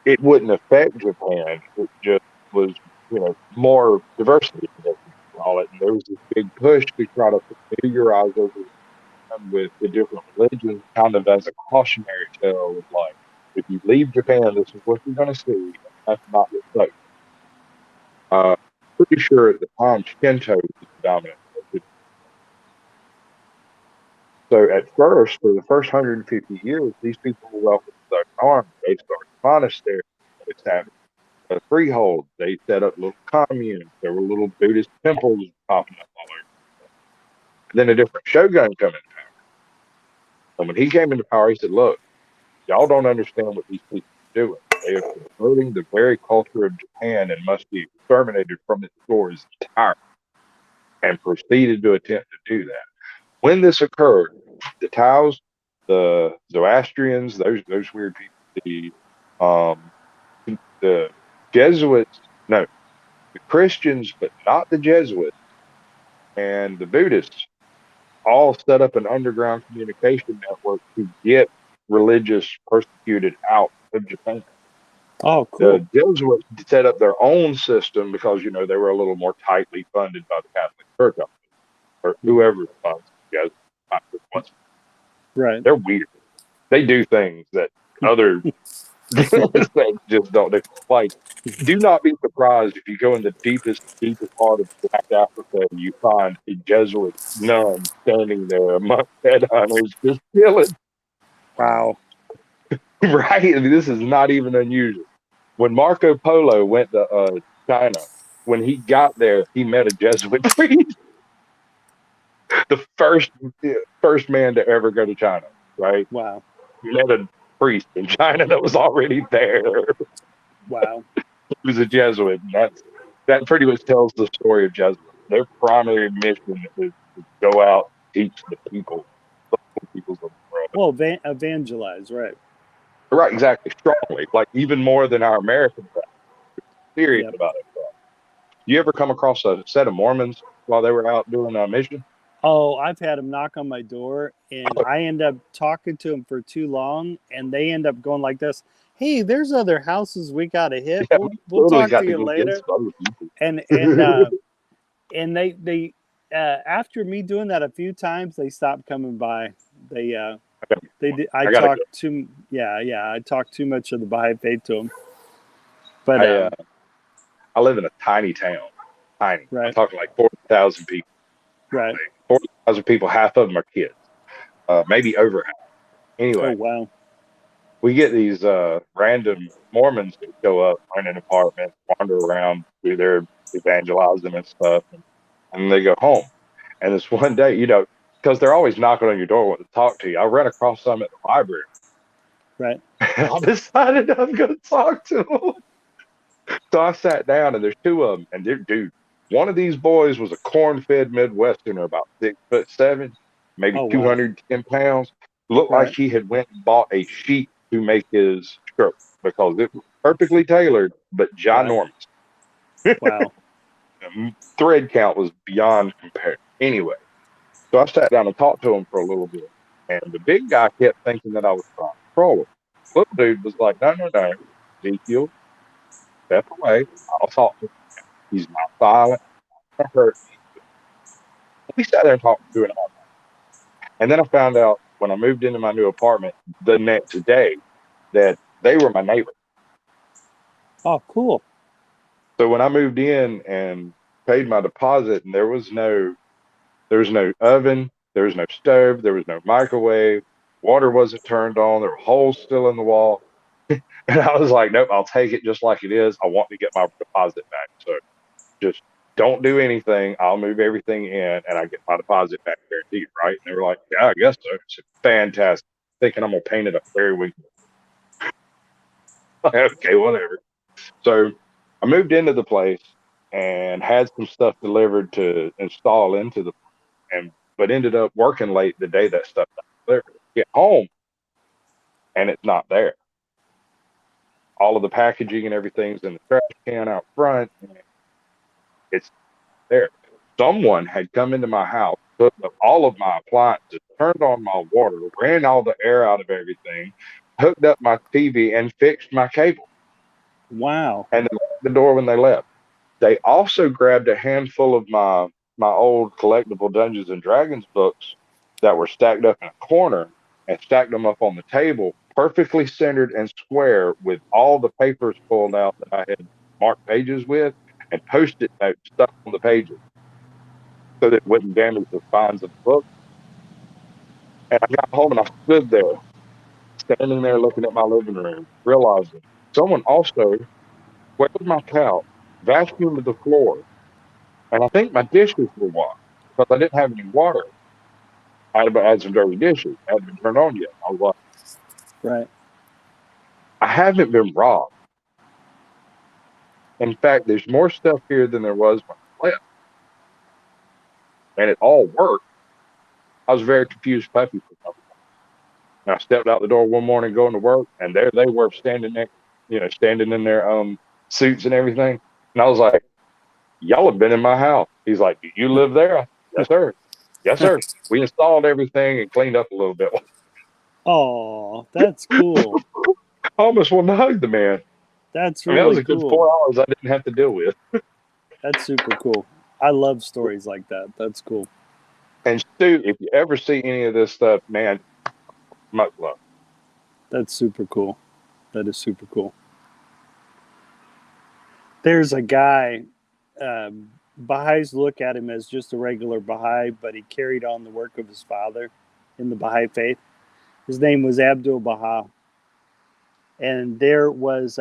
it wouldn't affect Japan. It just was, more diversity, I guess you could call it. And there was this big push to try to familiarize everyone with the different religions, kind of as a cautionary tale of like, if you leave Japan, this is what you're going to see. And that's not what's pretty sure at the time Shinto was the dominant religion. So at first, for the first 150 years, these people were welcomed with open arms. They started monasteries. They established freehold. They set up little communes. There were little Buddhist temples popping up all over. Then a different shogun come into power. And when he came into power, he said, "Look, y'all don't understand what these people are doing. They are subverting the very culture of Japan and must be exterminated from its shores entirely." And proceeded to attempt to do that. When this occurred, the Taos, the Zoroastrians, those weird people, the Jesuits, no, the Christians, but not the Jesuits, and the Buddhists all set up an underground communication network to get religious persecuted out of Japan. Oh, The cool. Jesuits set up their own system because they were a little more tightly funded by the Catholic Church or whoever funds the Jesuits. Right. They're weird. They do things that other things just don't do. Like, do not be surprised if you go in the deepest part of Black Africa and you find a Jesuit nun standing there among headhunters just chilling. Wow. Right? I mean, this is not even unusual. When Marco Polo went to China, when he got there, he met a Jesuit priest, the first man to ever go to China. Right? Wow. He met a priest in China that was already there. Wow. He was a Jesuit. And that pretty much tells the story of Jesuits. Their primary mission is to go out and teach the people, the peoples of the world. Well, evangelize, right? Right, exactly. Strongly, like even more than our American practice. Serious Yep. about it. You ever come across a set of Mormons while they were out doing a mission? Oh, I've had them knock on my door, and I end up talking to them for too long, and they end up going like this: "Hey, there's other houses we got to hit. Yeah, We'll totally talk got to to you go get later." some other people. And they after me doing that a few times, they stopped coming by. They did. I gotta go. I talked too much of the Baha'i faith to them. But I live in a tiny town. Tiny. I'm right, talking like 40,000 people. right. Like 40,000 people, half of them are kids. Maybe over half. Oh Anyway, wow. we get these random Mormons that show up, rent an apartment, wander around, do their evangelizing and stuff, and they go home. And this one day, because they're always knocking on your door wanting to talk to you, I ran across some at the library. Right. And I decided I'm going to talk to them. So I sat down, and there's two of them, and dude, one of these boys was a corn-fed Midwesterner, about 6'7", maybe Oh wow. 210 pounds. Looked like Right. he had went and bought a sheep to make his shirt because it was perfectly tailored, but Right. ginormous. Wow. The thread count was beyond compare. Anyway, so I sat down and talked to him for a little bit, and the big guy kept thinking that I was trying to troll him. Little dude was like, "No, no, no, Ezekiel, step away. I'll talk to him. He's not violent. Not hurt me." We sat there and talked for 2.5 hours. And then I found out when I moved into my new apartment the next day that They were my neighbor. Oh, cool. So when I moved in and paid my deposit, and there was no oven, there was no stove, there was no microwave, water wasn't turned on, there were holes still in the wall. And I was like, nope, I'll take it just like it is. I want to get my deposit back. So just don't do anything. I'll move everything in and I get my deposit back guaranteed, right? And they were like, yeah, I guess so. I said, fantastic. Thinking I'm gonna paint it up very weak. Okay, whatever. So I moved into the place and had some stuff delivered to install into the and but ended up working late the day that stuff got delivered. Get home and it's not there. All of the packaging and everything's in the trash can out front. And it's there. Someone had come into my house, hooked up all of my appliances, turned on my water, ran all the air out of everything, hooked up my TV, and fixed my cable. Wow. And they locked the door when they left. They also grabbed a handful of my old collectible Dungeons and Dragons books that were stacked up in a corner and stacked them up on the table, perfectly centered and square, with all the papers pulled out that I had marked pages with, and post-it notes stuck on the pages so that it wouldn't damage the spines of the book. And I got home and I stood there, standing there looking at my living room, realizing someone also swept my couch, vacuumed the floor, and I think my dishes were washed because I didn't have any water. I had some dirty dishes. I hadn't been turned on yet. I was like, Right. I haven't been robbed. In fact, there's more stuff here than there was when I left, and it all worked. I was a very confused puppy for some. And I stepped out the door one morning going to work, and there they were standing there, standing in their suits and everything. And I was like, y'all have been in my house. He's like, do you live there? Yes, sir. Yes, sir. We installed everything and cleaned up a little bit. Oh, that's cool. I almost wanted to hug the man. That's I mean, that was really a good cool. 4 hours I didn't have to deal with. That's super cool. I love stories like that. That's cool. And Stu, if you ever see any of this stuff, man, much love. That's super cool. That is super cool. There's a guy, Baha'is look at him as just a regular Baha'i, but he carried on the work of his father in the Baha'i faith. His name was Abdul Baha. And there was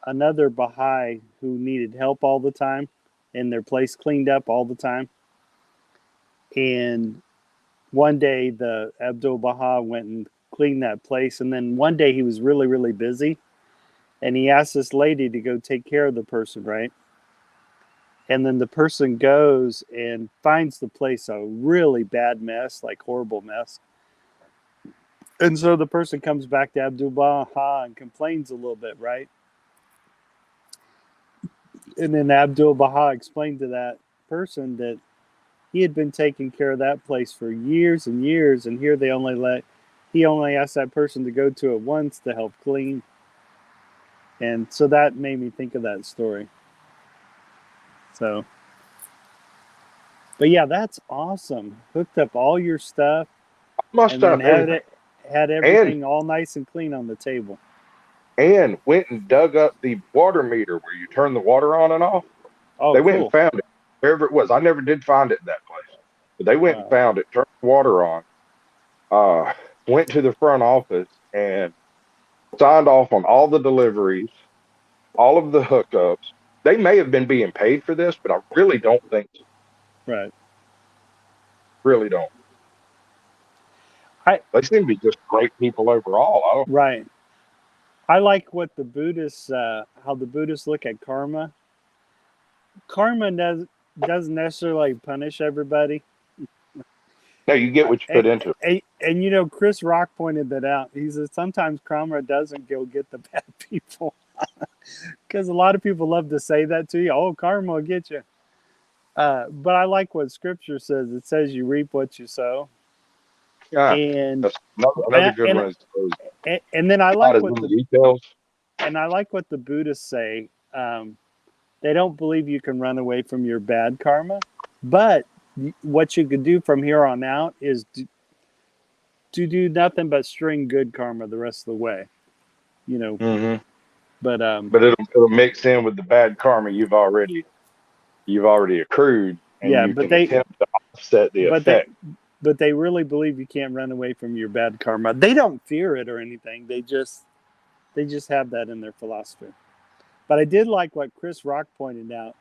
another Baha'i who needed help all the time and their place cleaned up all the time. And one day the Abdul Baha went and cleaned that place. And then one day he was really, really busy. And he asked this lady to go take care of the person, right? And then the person goes and finds the place a really bad mess, like horrible mess. And so the person comes back to Abdul Baha and complains a little bit, right? And then Abdul Baha explained to that person that he had been taking care of that place for years and years, and here he only asked that person to go to it once to help clean. And so that made me think of that story. So, but yeah, that's awesome. Hooked up all your stuff My and then stuff, everything. had everything all nice and clean on the table. And went and dug up the water meter where you turn the water on and off. Oh, They went cool. and found it wherever it was. I never did find it in that place, but they went and Wow. found it, turned the water on, went to the front office and signed off on all the deliveries, all of the hookups. They may have been being paid for this, but I really don't think so. Right. Really don't. They seem to be just great people overall. Right. I like what the Buddhists, how the Buddhists look at karma. Karma doesn't necessarily punish everybody. No, you get what you put into it. And you know, Chris Rock pointed that out. He says sometimes karma doesn't go get the bad people. Because a lot of people love to say that to you. Oh, karma will get you. But I like what Scripture says. It says you reap what you sow. Yeah, And that's another good one. And then I Not like as what many details. And I like what the Buddhists say. They don't believe you can run away from your bad karma, but what you could do from here on out is to do nothing but string good karma the rest of the way. you know. Hmm. But But it'll mix in with the bad karma you've already accrued, and yeah, you can attempt to offset the but they effect. but they really believe you can't run away from your bad karma. They don't fear it or anything. They just have that in their philosophy. But I did like what Chris Rock pointed out.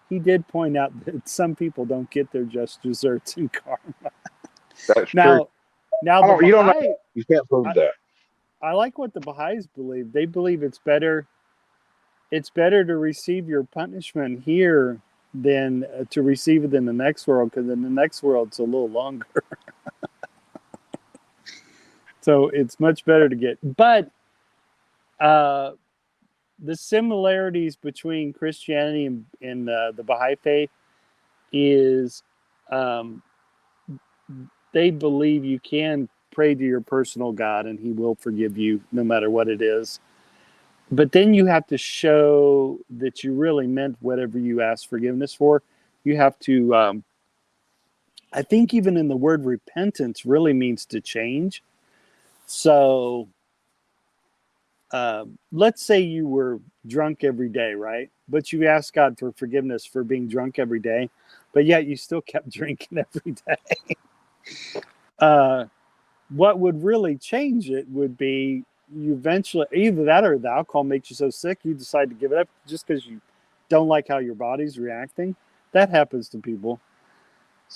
He did point out that some people don't get their just desserts in karma. That's true. Now, the You don't know. Baha'i, You can't prove I, that. I like what the Baha'is believe. They believe it's better to receive your punishment here than to receive it in the next world, because in the next world it's a little longer. So it's much better to get. But uh, the similarities between Christianity and the Baha'i faith is um, they believe you can pray to your personal God and He will forgive you no matter what it is. But then you have to show that you really meant whatever you asked forgiveness for. You have to, I think, even in the word repentance really means to change. So let's say you were drunk every day, right? But you asked God for forgiveness for being drunk every day, but yet you still kept drinking every day. uh, what would really change it would be you eventually, either that or the alcohol makes you so sick you decide to give it up just because you don't like how your body's reacting. That happens to people.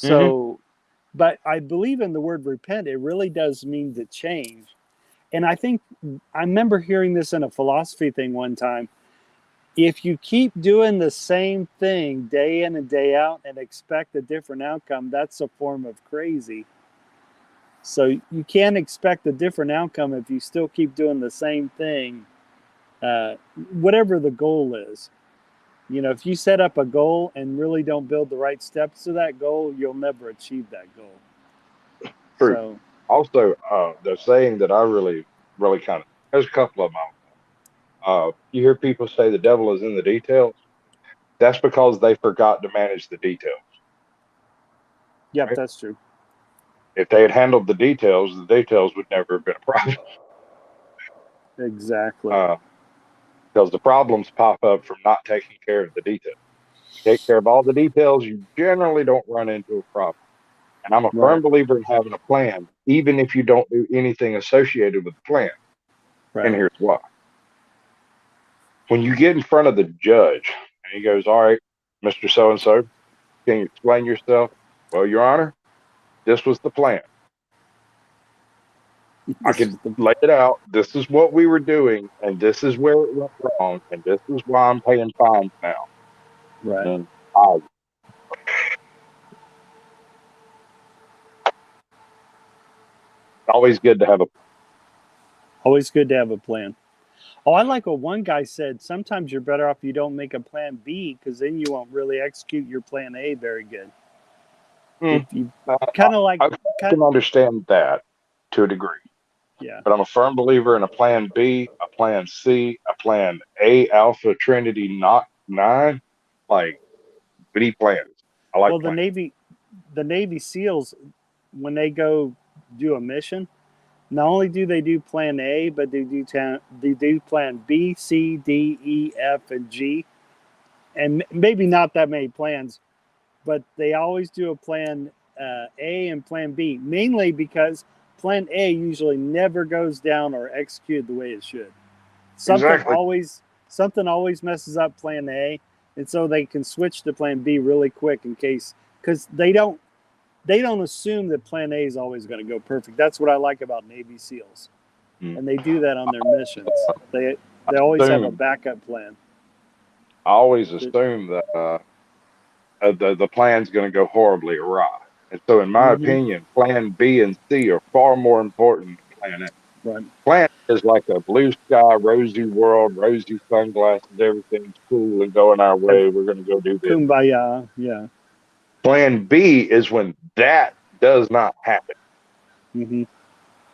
Hmm. So, but I believe in the word repent. It really does mean to change. And I think I remember hearing this in a philosophy thing one time. If you keep doing the same thing day in and day out and expect a different outcome, that's a form of crazy. So you can't expect a different outcome if you still keep doing the same thing, uh, whatever the goal is. If you set up a goal and really don't build the right steps to that goal, you'll never achieve that goal. True. So, Also, the saying that I really, really kind of, there's a couple of them. You hear people say the devil is in the details. That's because they forgot to manage the details. yep, Right? that's true. If they had handled the details would never have been a problem. Exactly. Uh, because the problems pop up from not taking care of the details. Take care of all the details, you generally don't run into a problem. And I'm a Right. firm believer in having a plan, even if you don't do anything associated with the plan. And Right. here's why. When you get in front of the judge and he goes, "All right, Mr. So and so, can you explain yourself?" "Well, Your Honor, this was the plan. I This could is the lay it out. This is what we were doing, and this is where it went wrong, and this is why I'm paying fines now." right. And I, always good to have a. Always good to have a plan. Oh, I like what one guy said. Sometimes you're better off you don't make a plan B because then you won't really execute your plan A very good. If Mm, you I, kind of like, I kind, can understand that to a degree, yeah. but I'm a firm believer in a plan B, a plan C, a plan A, Alpha Trinity, not nine. Like, we need plans. I like Well, the plans. Navy SEALs, when they go do a mission, not only do they do Plan A, but they do Plan B, C, D, E, F, and G, and maybe not that many plans, but they always do a Plan A and Plan B, mainly because Plan A usually never goes down or executed the way it should. Something Exactly. always something always messes up Plan A, and so they can switch to Plan B really quick in case, because they don't assume that Plan A is always going to go perfect. That's what I like about Navy SEALs, Mm. and they do that on their missions. They always have a Assume, backup plan. I always assume that the plan's going to go horribly awry. And so, in my Mm-hmm. opinion, Plan B and C are far more important than Plan A. Right. Plan A is like a blue sky, rosy world, rosy sunglasses, everything's cool and going our way. We're going to go do this. Kumbaya. Yeah. Plan B is when that does not happen. Mm-hmm.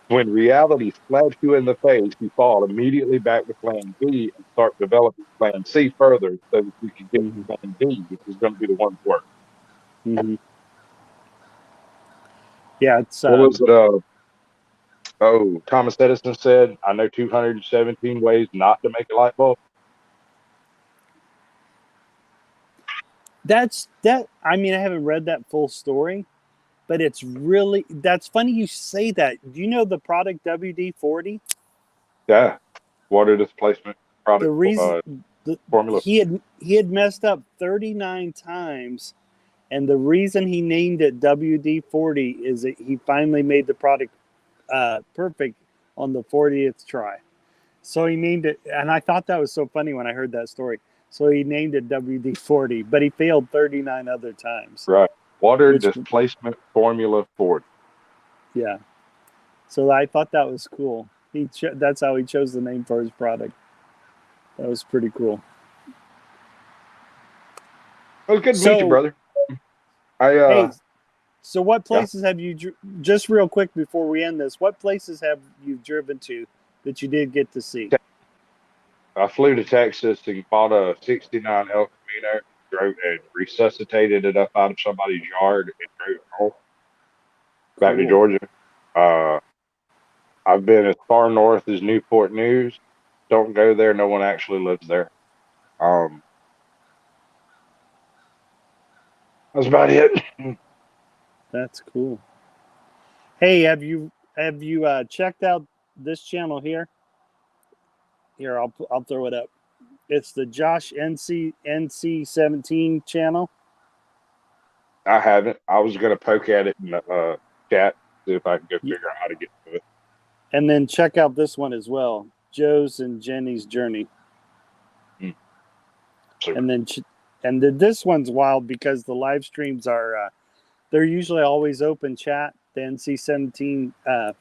When reality slaps you in the face, you fall immediately back to Plan B and start developing Plan C further so that you can get Mm-hmm. to Plan D, which is going to be the one that works. Mm-hmm. Yeah. It's What was it? Oh, Thomas Edison said, "I know 217 ways not to make a light bulb." I mean, I haven't read that full story, but that's funny you say that. Do you know the product WD-40? Yeah, water displacement The product reason formula. he had messed up 39 times, and the reason he named it WD-40 is that he finally made the product perfect on the 40th try. So he named it, and I thought that was so funny when I heard that story. So he named it WD-40, but he failed 39 other times. Right. Water Which, displacement formula 40. yeah. So I thought that was cool. That's how he chose the name for his product. That was pretty cool. Well, good to meet you, So, brother. hey, so what Yeah, places have you, just real quick before we end this, what places have you driven to that you did get to see? I flew to Texas and bought a '69 El Camino, drove and resuscitated it up out of somebody's yard and drove it home back to Cool. Georgia. Uh, I've been as far north as Newport News. Don't go there. No one actually lives there. Um, that's about it. That's cool. Hey, have you checked out this channel here? Here, I'll throw it up. It's the Josh NC17 channel. I haven't. I was gonna poke at it in the chat, see if I can go figure out how to get to it. And then check out this one as well, Joe's and Jenny's Journey. Super. And then this one's wild because the live streams are they're usually always open chat. The NC17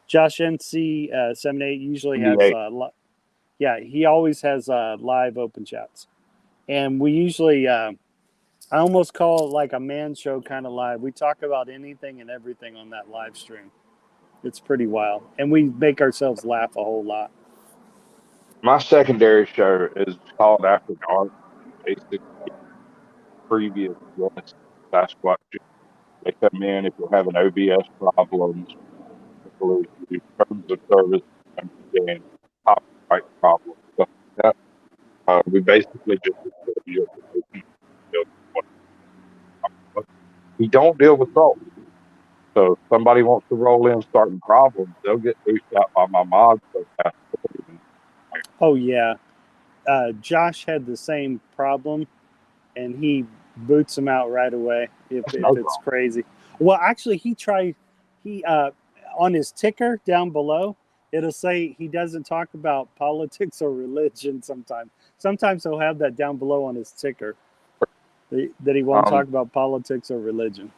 Josh NC78 usually has he always has live open chats. And we usually I almost call it like a man show kind of live. We talk about anything and everything on that live stream. It's pretty wild. And we make ourselves laugh a whole lot. My secondary show is called After Dark. Basically, previous guests, Sasquatch, they come in if you're having OBS problems, terms of service, understand copyright problems, stuff like that. We basically just we don't deal with problems. So if somebody wants to roll in starting problems, they'll get pushed out by my mods. Oh, yeah. Josh had the same problem, and he boots him out right away if it's crazy. Well, actually, he on his ticker down below, it'll say he doesn't talk about politics or religion sometimes. Sometimes he'll have that down below on his ticker that he won't talk about politics or religion.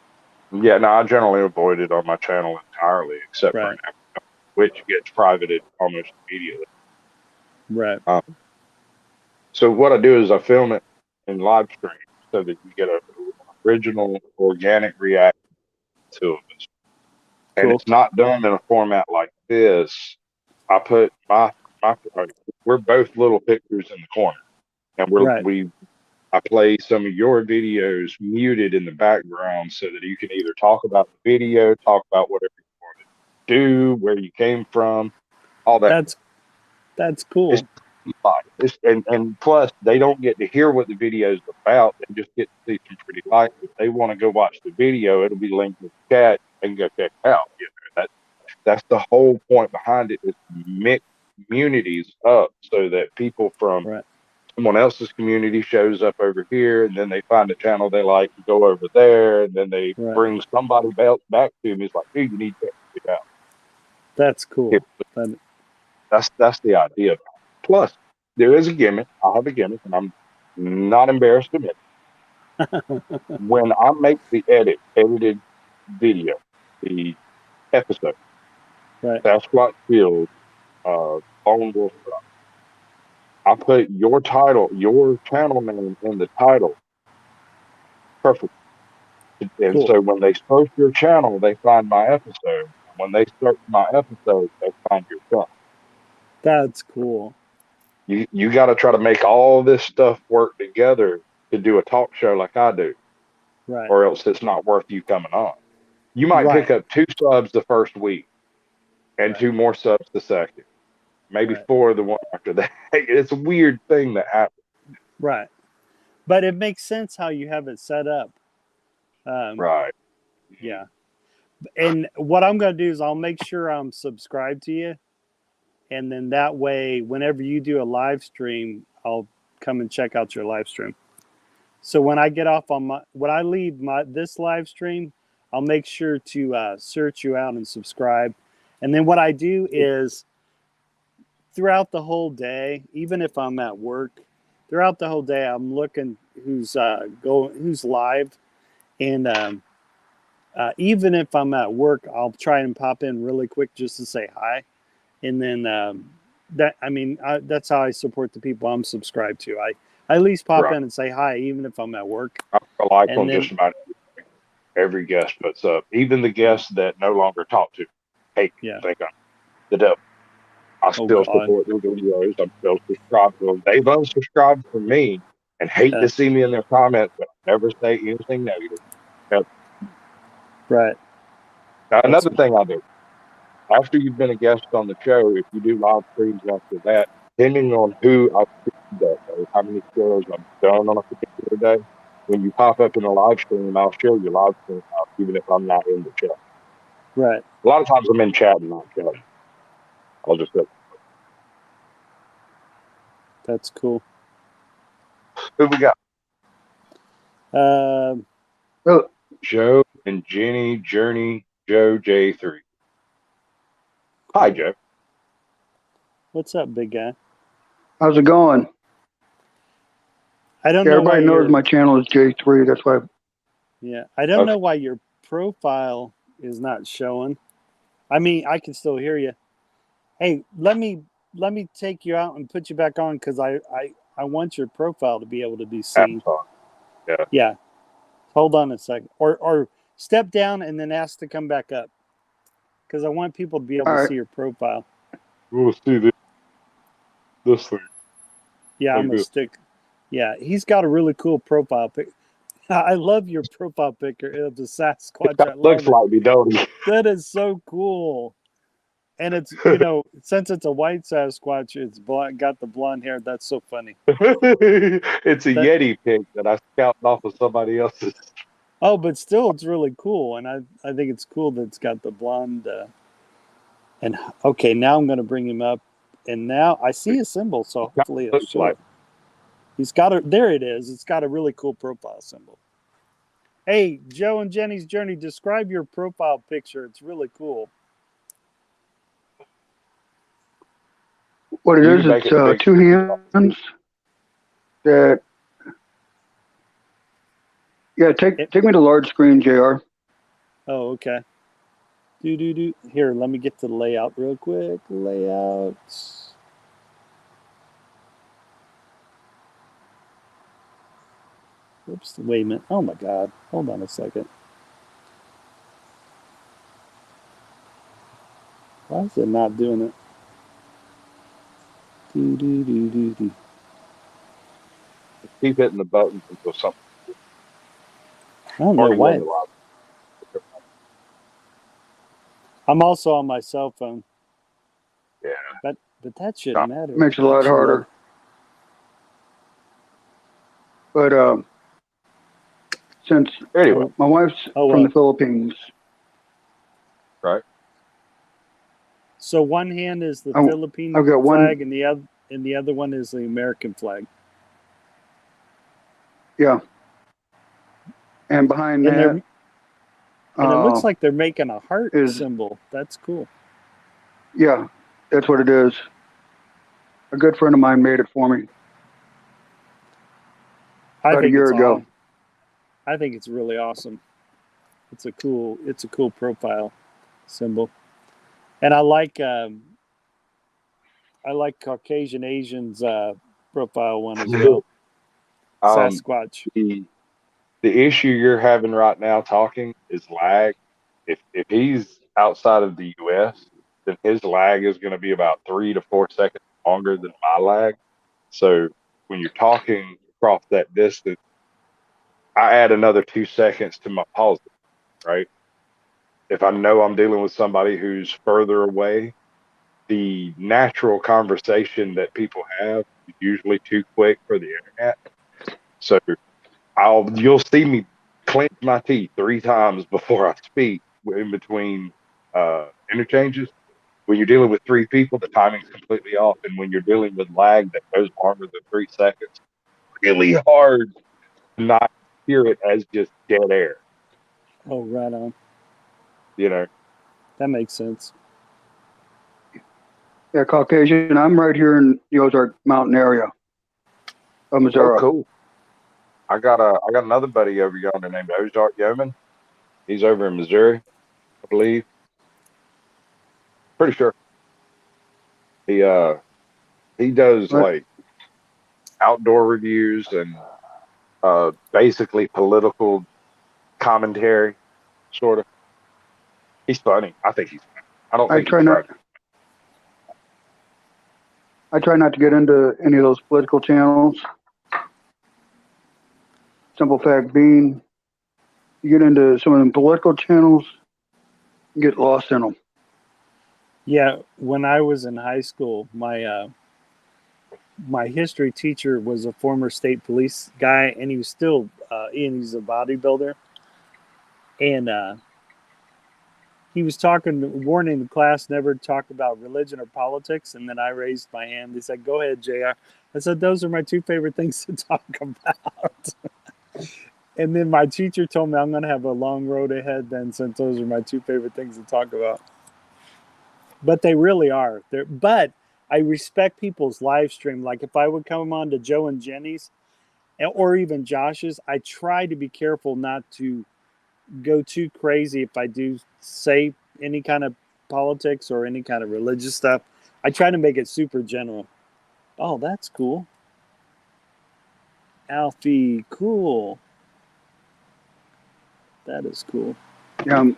Yeah, no, I generally avoid it on my channel entirely, except for an episode, which gets privated almost immediately. Right. So what I do is I film it in live stream so that you get an original organic reaction to it. And it's not done in a format like this. I put we're both little pictures in the corner, and I play some of your videos muted in the background so that you can either talk about the video, talk about whatever you want to do, where you came from, all that. That's cool. And plus, they don't get to hear what the video is about. They just get to see some pretty lights. If they want to go watch the video, it'll be linked in the chat and go check it out. You know, that's the whole point behind it, is to mix communities up so that people from someone else's community shows up over here, and then they find a channel they like and go over there, and then they bring somebody else back to me. It's like, dude, you need to check it out. That's cool. That's the idea. Plus, there is a gimmick. I have a gimmick, and I'm not embarrassed to admit it. When I make the edited video, the episode, Sasquatch Field, Bone Wolf, I put your title, your channel name in the title. Perfect. And so when they search your channel, they find my episode. When they search my episode, they find your channel. That's cool. You got to try to make all this stuff work together to do a talk show like I do, or else it's not worth you coming on. You might pick up 2 subs the first week, and Right. 2 more subs the second, maybe Right. 4 the one after that. It's a weird thing that happens. Right. But it makes sense how you have it set up. Um, Right. yeah. And what I'm going to do is I'll make sure I'm subscribed to you. And then that way, whenever you do a live stream, I'll come and check out your live stream. So when I get off on when I leave this live stream, I'll make sure to search you out and subscribe. And then what I do is throughout the whole day, even if I'm at work, throughout the whole day, I'm looking who's live, and even if I'm at work, I'll try and pop in really quick just to say hi, and then that's how I support the people I'm subscribed to. I at least pop Right. in and say hi, even if I'm at work, I put a like and on then just about every guest puts up, even the yeah, guests that no longer talk to me. Hate me, yeah. think I'm the devil. I Oh still God, support their videos. I'm still subscribed to them. They've unsubscribed from me and hate yeah, to see me in their comments, but I never say anything negative. Now, right. That's another thing I do, after you've been a guest on the show, if you do live streams after that, depending on who I've streamed that day, how many shows I've done on a particular day, when you pop up in a live stream, I'll show you live stream out, even if I'm not in the chat. right. A lot of times I'm in chat and not chatting. I'll just say, That's cool. who we got? Um, Oh, Joe and Jenny, Journey, Joe J3. Hi, Joe. what's up, big guy? How's it going? I don't Yeah, know why everybody knows you're. my channel is J3. That's why. Yeah, I don't Okay. know why your profile is not showing. I mean, I can still hear you. Hey, let me take you out and put you back on because I want your profile to be able to be Having seen. fun. Yeah. Yeah, hold on a second, or step down and then ask to come back up because I want people to be able All to right. see your profile. We'll see this thing. Yeah, I'm Like gonna this. stick. Yeah, he's got a really cool profile pic. I love your profile picture of the Sasquatch. I Looks love it. like me, don't he? That is so cool. And it's since it's a white Sasquatch, it's got the blonde hair. That's so funny. It's a That Yeti pic that I scalped off of somebody else's. but still, it's really cool, and I think it's cool that it's got the blonde. And okay, now I'm going to bring him up, and now I see a symbol, so hopefully it'll Looks like. show. He's got a there. It is. It's got a really cool profile symbol. Hey, Joe and Jenny's Journey. Describe your profile picture. It's really cool. What it You is, can make it's it big. two hands that. Yeah, take me to large screen, Jr. Oh, okay. Do. Here, let me get to the layout real quick. Layouts. Oops, wait a minute. Oh my God. Hold on a second. Why is it not doing it? Do. Keep hitting the buttons until something. I don't know Already won why. the lottery. I'm also on my cell phone, Yeah. but that shouldn't Yeah. matter. Makes it a lot Actually, harder. But since Anyway, my wife's Oh from well. the Philippines, right? So one hand is the I, Philippine I've got one. flag, and the other one is the American flag. Yeah, and behind And that it looks like they're making a heart is symbol. That's cool. yeah, that's what it is. A good friend of mine made it for me I about a think year it's ago. awesome. I think it's really awesome. It's a cool profile symbol, and I like Caucasian Asians profile one as well. Um, Sasquatch. the issue you're having right now talking is lag. If he's outside of the US, then his lag is going to be about 3 to 4 seconds longer than my lag. So when you're talking across that distance, I add another 2 seconds to my pause, right? if I know I'm dealing with somebody who's further away, the natural conversation that people have is usually too quick for the internet. So you'll see me clench my teeth 3 times before I speak in between interchanges. When you're dealing with 3 people, the timing's completely off, and when you're dealing with lag that goes longer than 3 seconds, really hard to not hear it as just dead air. Oh, right on. You know, That makes sense. Yeah, Caucasian. I'm right here in the Ozark Mountain area of Missouri. oh cool. I got another buddy over yonder named Ozark Yeoman. He's over in Missouri, I believe. Pretty sure. He does Right. like outdoor reviews and basically political commentary, sort of. He's funny. I think he's funny. I don't I think try he's not. right. I try not to get into any of those political channels. Simple fact being, you get into some of them political channels, you get lost in them. Yeah, when I was in high school, my history teacher was a former state police guy, and he was still he's a bodybuilder, and he was warning the class never to talk about religion or politics. And then I raised my hand. He said, "Go ahead, JR." I said, "Those are my 2 favorite things to talk about." And then my teacher told me I'm going to have a long road ahead then, since those are my 2 favorite things to talk about. But they really are. But I respect people's live stream. Like if I would come on to Joe and Jenny's or even Josh's, I try to be careful not to go too crazy if I do say any kind of politics or any kind of religious stuff. I try to make it super general. Oh, that's cool. Alfie, cool. That is cool. Yeah,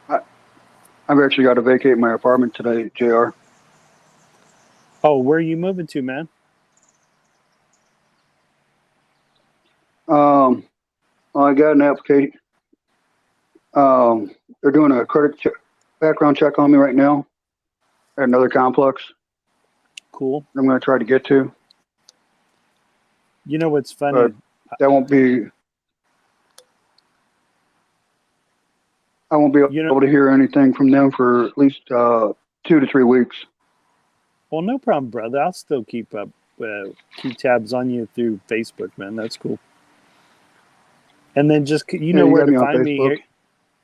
I've actually got to vacate my apartment today, JR. Oh, where are you moving to, man? Well, I got an application. They're doing a background check on me right now at another complex. Cool. I'm going to try to get to. You know what's funny? That won't be. I won't be able to hear anything from them for at least 2 to 3 weeks. Well, no problem, brother. I'll still keep keep tabs on you through Facebook, man. That's cool. And then just know where to find me here.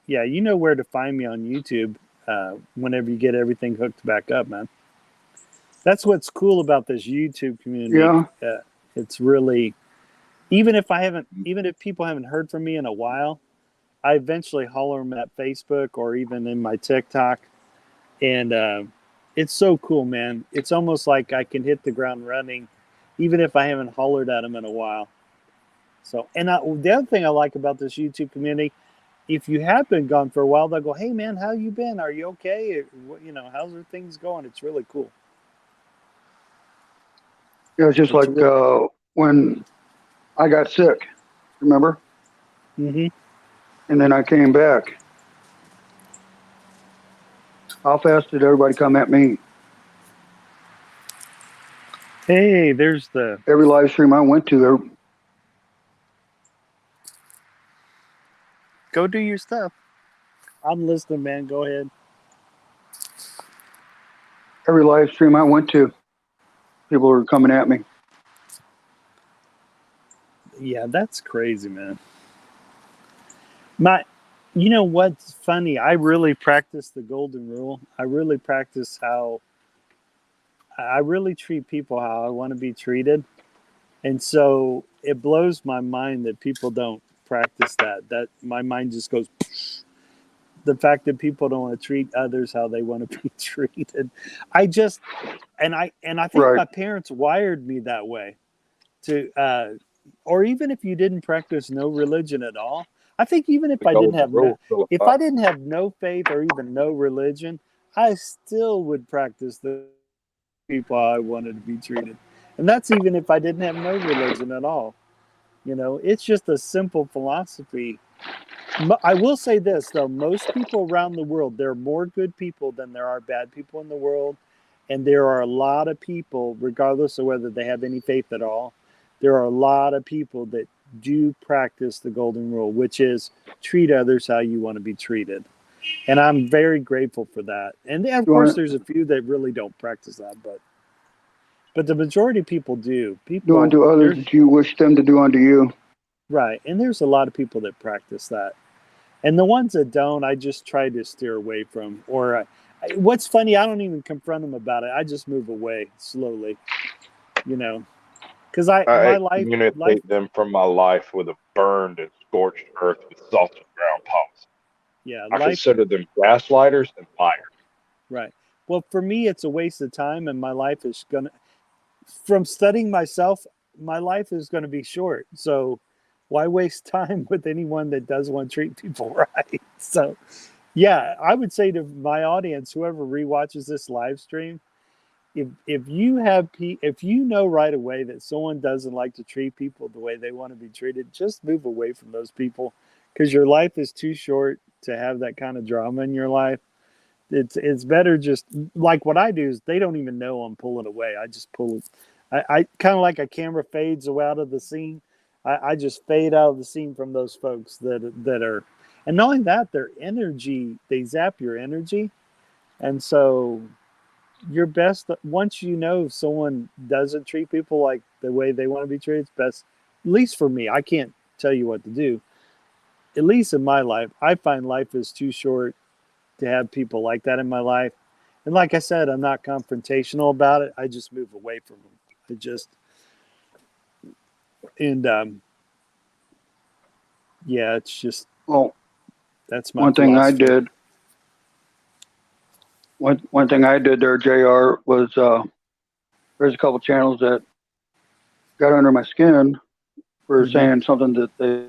Yeah, you know where to find me on YouTube whenever you get everything hooked back up, man. That's what's cool about this YouTube community. Yeah. It's really, even if people haven't heard from me in a while, I eventually holler them at Facebook or even in my TikTok. And it's so cool, man. It's almost like I can hit the ground running, even if I haven't hollered at them in a while. So, and the other thing I like about this YouTube community, if you have been gone for a while, they'll go, "Hey, man, how you been? Are you okay? How's things going?" It's really cool. Yeah, it's just when I got sick, remember? Mm-hmm. And then I came back. How fast did everybody come at me? Hey, there's every live stream I went to. Go do your stuff. I'm listening, man. Go ahead. Every live stream I went to, people were coming at me. Yeah, that's crazy, man. You know what's funny? I really practice the golden rule. I really practice how I really treat people how I want to be treated. And so it blows my mind that people don't practice that. That my mind just goes, the fact that people don't want to treat others how they want to be treated. I think right. My parents wired me that way to, or even if you didn't practice no religion at all, I think even if I didn't have no faith or even no religion, I still would practice the people I wanted to be treated. And that's even if I didn't have no religion at all. It's just a simple philosophy I will say this though: most people around the world, there are more good people than there are bad people in the world, and there are a lot of people, regardless of whether they have any faith at all. There are a lot of people that do practice the golden rule, which is treat others how you want to be treated. And I'm very grateful for that. And of You course, want there's a few that really don't practice that, but the majority of people do. do People, unto others there's that you wish them to do unto you. right, and there's a lot of people that practice that. And the ones that don't, I just try to steer away from. Or what's funny, I don't even confront them about it. I just move away slowly, you know, because I my life, excommunicate them from my life with a burned and scorched earth with salted ground policy. yeah, I life, consider them gaslighters and liars. right. Well, for me, it's a waste of time, and my life is gonna, from studying myself, my life is going to be short. So why waste time with anyone that does want to treat people right? So yeah, I would say to my audience, whoever rewatches this live stream, if you have if you know right away that someone doesn't like to treat people the way they want to be treated, just move away from those people because your life is too short to have that kind of drama in your life. It's better just like what I do is they don't even know I'm pulling away. I just pull it. I kind of like a camera fades out of the scene. I just fade out of the scene from those folks that are, and not only that, their energy, they zap your energy. And so your best, once you know someone doesn't treat people like the way they want to be treated, it's best, at least for me, I can't tell you what to do. At least in my life, I find life is too short to have people like that in my life. And like I said, I'm not confrontational about it. I just move away from them. I just, and yeah, it's just, Well, that's my one thing I philosophy. did, one thing I did there, Jr. was there's a couple channels that got under my skin for Mhm. saying something that they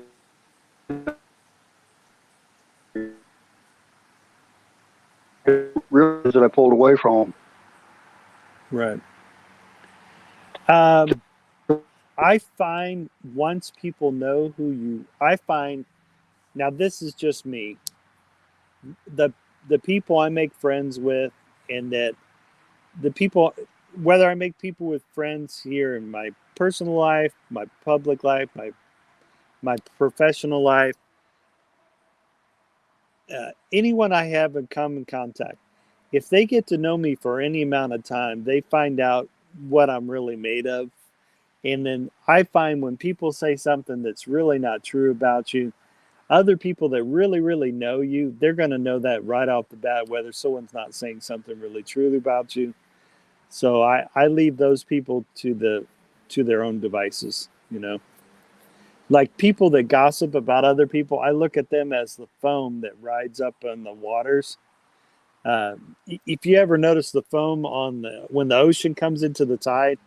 realized that I pulled away from. Right. Um, I find once people know who you, I find, now this is just me, the the people I make friends with, and that the people, whether I make people with friends here in my personal life, my public life, my professional life, anyone I have in common contact, if they get to know me for any amount of time, they find out what I'm really made of. And then I find when people say something that's really not true about you, other people that really, really know you, they're going to know that right off the bat, whether someone's not saying something really true about you. So I leave those people to their own devices, you know. Like people that gossip about other people, I look at them as the foam that rides up on the waters. Uh, if you ever notice the foam on the when the ocean comes into the tide,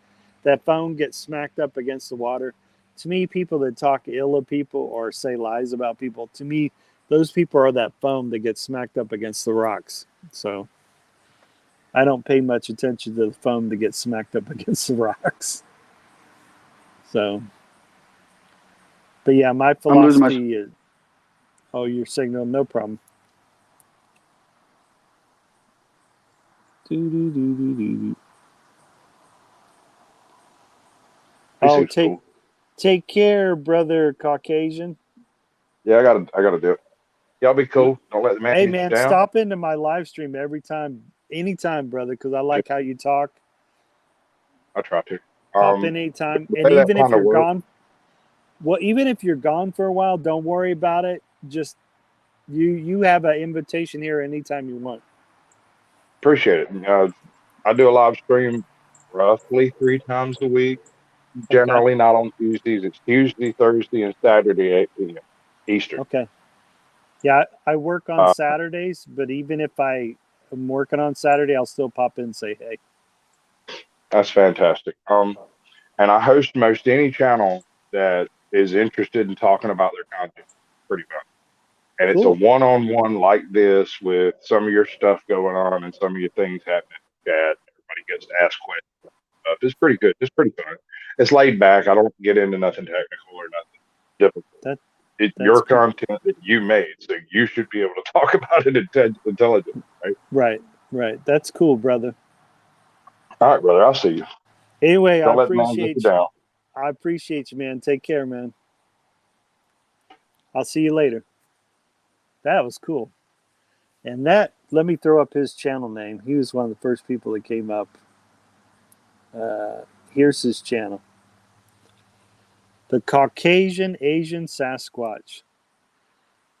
that foam gets smacked up against the water. To me, people that talk ill of people or say lies about people, to me, those people are that foam that gets smacked up against the rocks. So I don't pay much attention to the foam that gets smacked up against the rocks. So, but yeah, my I'm losing my. philosophy is, oh, your signal, no problem. Do. He Oh, seems cool. take care, brother Caucasian. Yeah, I gotta do it. Y'all be cool. Don't let the man Hey, get you man, down. stop into my live stream every time, anytime, brother, because I Yeah, like how you talk. I try to. Pop in The anytime, and way that even if kind of you're works, gone, well, even if you're gone for a while, don't worry about it. Just you have an invitation here anytime you want. appreciate it. I do a live stream roughly 3 times a week. Okay, Generally not on Tuesdays. It's Tuesday, Thursday, and Saturday, 8 p.m. Eastern. okay. Yeah, I work on Uh, Saturdays, but even if I am working on Saturday, I'll still pop in and say hey. that's fantastic. And I host most any channel that is interested in talking about their content, pretty much. And it's a Cool. one-on-one like this with some of your stuff going on and some of your things happening in chat. Everybody gets to ask questions. It's pretty good. It's pretty fun. It's laid back. I don't get into nothing technical or nothing difficult. It's That's your cool. content that you made, so you should be able to talk about it intelligently, right? Right. That's cool, brother. All right, brother. I'll see you. Anyway, Don't let man get you down. I appreciate you, man. Take care, man. I'll see you later. That was cool. And that, let me throw up his channel name. He was one of the first people that came up. Here's his channel. The Caucasian Asian Sasquatch.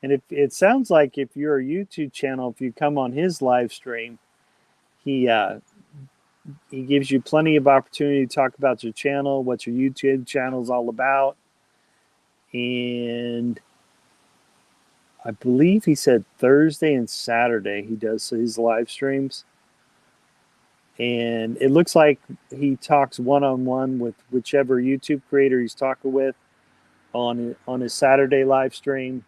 And it sounds like if you're a YouTube channel, if you come on his live stream, he gives you plenty of opportunity to talk about your channel, what your YouTube channel is all about. And I believe he said Thursday and Saturday he does his live streams. And it looks like he talks one-on-one with whichever YouTube creator he's talking with on his Saturday live stream.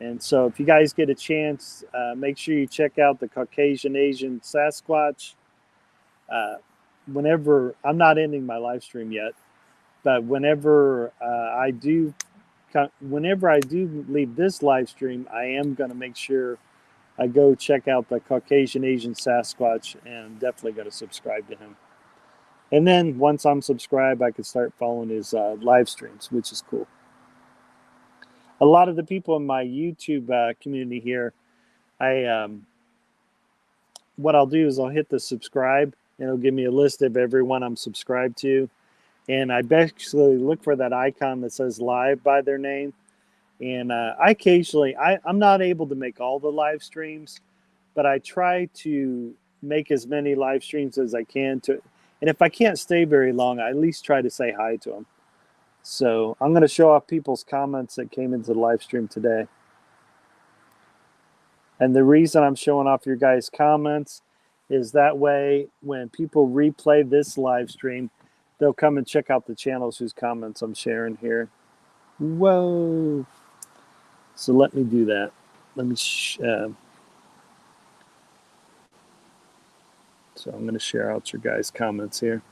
And so if you guys get a chance, make sure you check out the Caucasian Asian Sasquatch. Whenever, I'm not ending my live stream yet, but whenever I do leave this live stream, I am going to make sure I go check out the Caucasian Asian Sasquatch, and I'm definitely going to subscribe to him. And then once I'm subscribed, I can start following his live streams, which is cool. A lot of the people in my YouTube community here, what I'll do is I'll hit the subscribe, and it'll give me a list of everyone I'm subscribed to. And I basically look for that icon that says live by their name. And I occasionally, I'm not able to make all the live streams, but I try to make as many live streams as I can to. And if I can't stay very long, I at least try to say hi to them. So I'm going to show off people's comments that came into the live stream today. And the reason I'm showing off your guys' comments is that way when people replay this live stream, they'll come and check out the channels whose comments I'm sharing here. Whoa. So let me do that. Let me, so I'm going to share out your guys' comments here.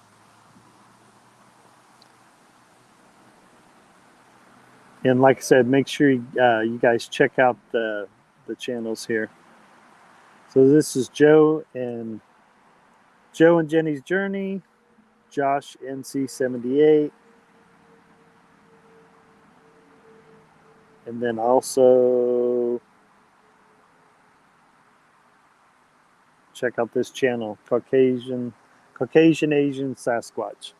And like I said, make sure you guys check out the channels here. So this is Joe and Jenny's Journey, Josh NC78, and then also check out this channel, Caucasian Asian Sasquatch.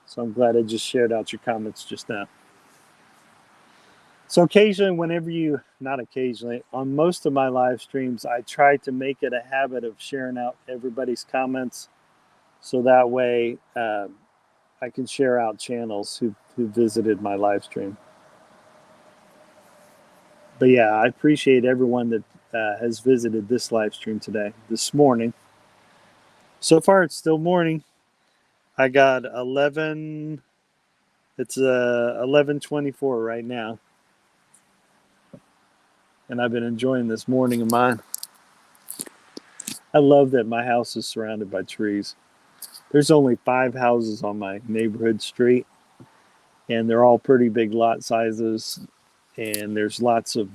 So I'm glad I just shared out your comments just now. So occasionally, on most of my live streams, I try to make it a habit of sharing out everybody's comments. So that way I can share out channels who visited my live stream. But yeah, I appreciate everyone that has visited this live stream this morning. So far, it's still morning. I got 11. It's 11:24 right now, and I've been enjoying this morning of mine. I love that my house is surrounded by trees. There's only 5 houses on my neighborhood street, and they're all pretty big lot sizes. And there's lots of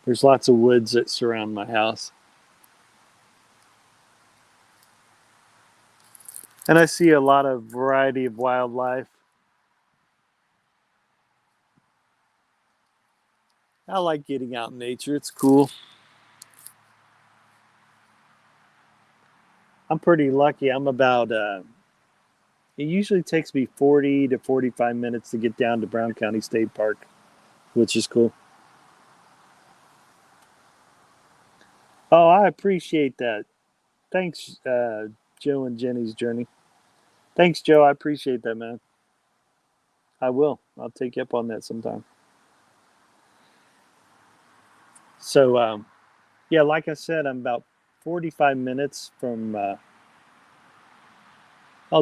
woods that surround my house. And I see a lot of variety of wildlife. I like getting out in nature. It's cool. I'm pretty lucky. I'm about, it usually takes me 40 to 45 minutes to get down to Brown County State Park, which is cool. Oh, I appreciate that. Thanks, Joe and Jenny's Journey. Thanks, Joe. I appreciate that, man. I will. I'll take you up on that sometime. So, yeah, like I said, I'm about 45 minutes from, it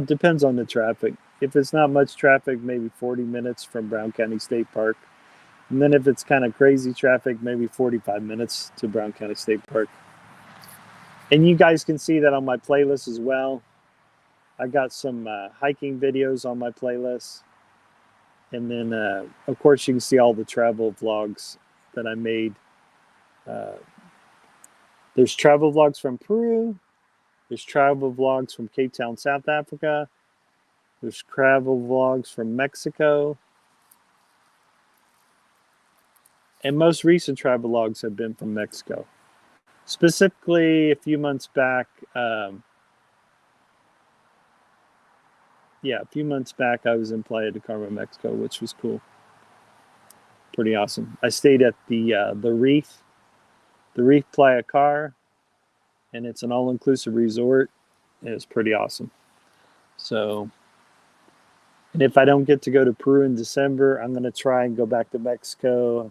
depends on the traffic. If it's not much traffic, maybe 40 minutes from Brown County State Park. And then if it's kind of crazy traffic, maybe 45 minutes to Brown County State Park. And you guys can see that on my playlist as well. I got some hiking videos on my playlist. And then, of course, you can see all the travel vlogs that I made. There's travel vlogs from Peru. There's travel vlogs from Cape Town, South Africa. There's travel vlogs from Mexico. And most recent travel vlogs have been from Mexico. Specifically, a few months back, a few months back, I was in Playa del Carmen, Mexico, which was cool. Pretty awesome. I stayed at the Reef Playa Car, and it's an all-inclusive resort. It was pretty awesome. So, and if I don't get to go to Peru in December, I'm going to try and go back to Mexico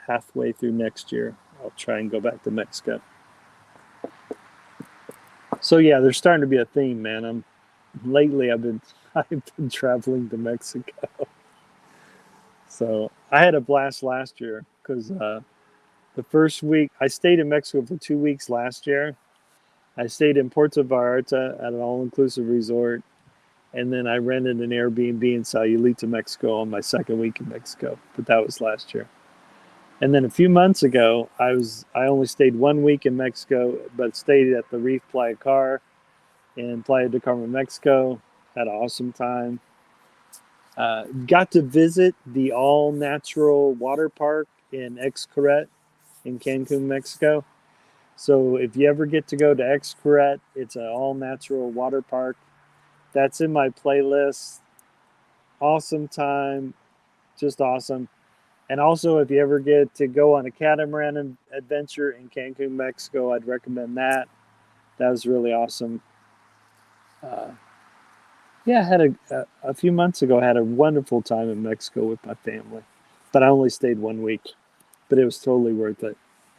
halfway through next year. I'll try and go back to Mexico. So yeah, there's starting to be a theme, man. Lately I've been traveling to Mexico. So I had a blast last year because the first week I stayed in Mexico for 2 weeks last year. I stayed in Puerto Vallarta at an all-inclusive resort, and then I rented an Airbnb in Sayulita, Mexico on my second week in Mexico. But that was last year. And then a few months ago, I only stayed 1 week in Mexico, but stayed at the Reef Playa Car in Playa del Carmen, Mexico. Had an awesome time. Got to visit the all-natural water park in Xcaret in Cancun, Mexico. So if you ever get to go to Xcaret, it's an all-natural water park. That's in my playlist. Awesome time. Just awesome. And also, if you ever get to go on a catamaran adventure in Cancun, Mexico, I'd recommend that. That was really awesome. I had a few months ago, I had a wonderful time in Mexico with my family. But I only stayed 1 week. But it was totally worth it.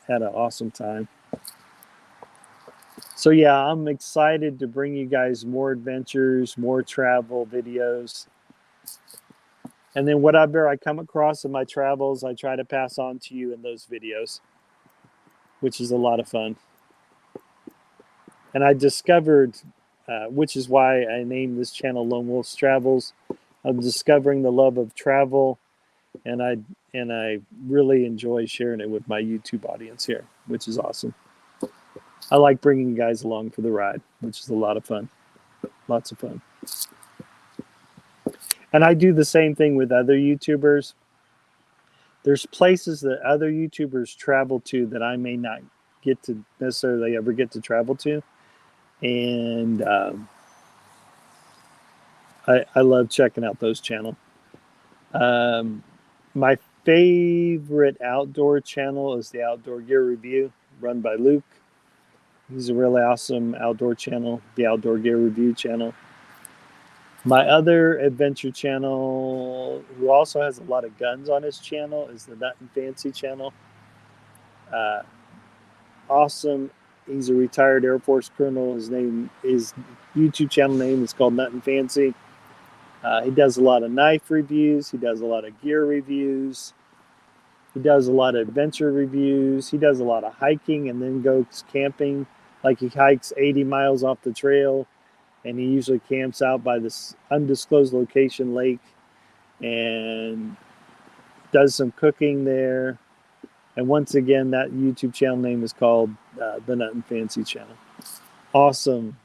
Had an awesome time. So yeah, I'm excited to bring you guys more adventures, more travel videos. And then whatever I come across in my travels, I try to pass on to you in those videos, which is a lot of fun. And I discovered, which is why I named this channel Lone Wolf's Travels. I'm discovering the love of travel, and I really enjoy sharing it with my YouTube audience here, which is awesome. I like bringing you guys along for the ride, which is a lot of fun. Lots of fun. And I do the same thing with other YouTubers. There's places that other YouTubers travel to that I may not get to necessarily ever get to travel to. And I love checking out those channels. My favorite outdoor channel is the Outdoor Gear Review, run by Luke. He's a really awesome outdoor channel, the Outdoor Gear Review channel. My other adventure channel, who also has a lot of guns on his channel, is the Nut and Fancy channel. Awesome. He's a retired Air Force colonel. His YouTube channel name is called Nut and Fancy. He does a lot of knife reviews. He does a lot of gear reviews. He does a lot of adventure reviews. He does a lot of hiking and then goes camping. Like he hikes 80 miles off the trail, and he usually camps out by this undisclosed location lake and does some cooking there. And once again, that YouTube channel name is called the Nut and Fancy channel. Awesome,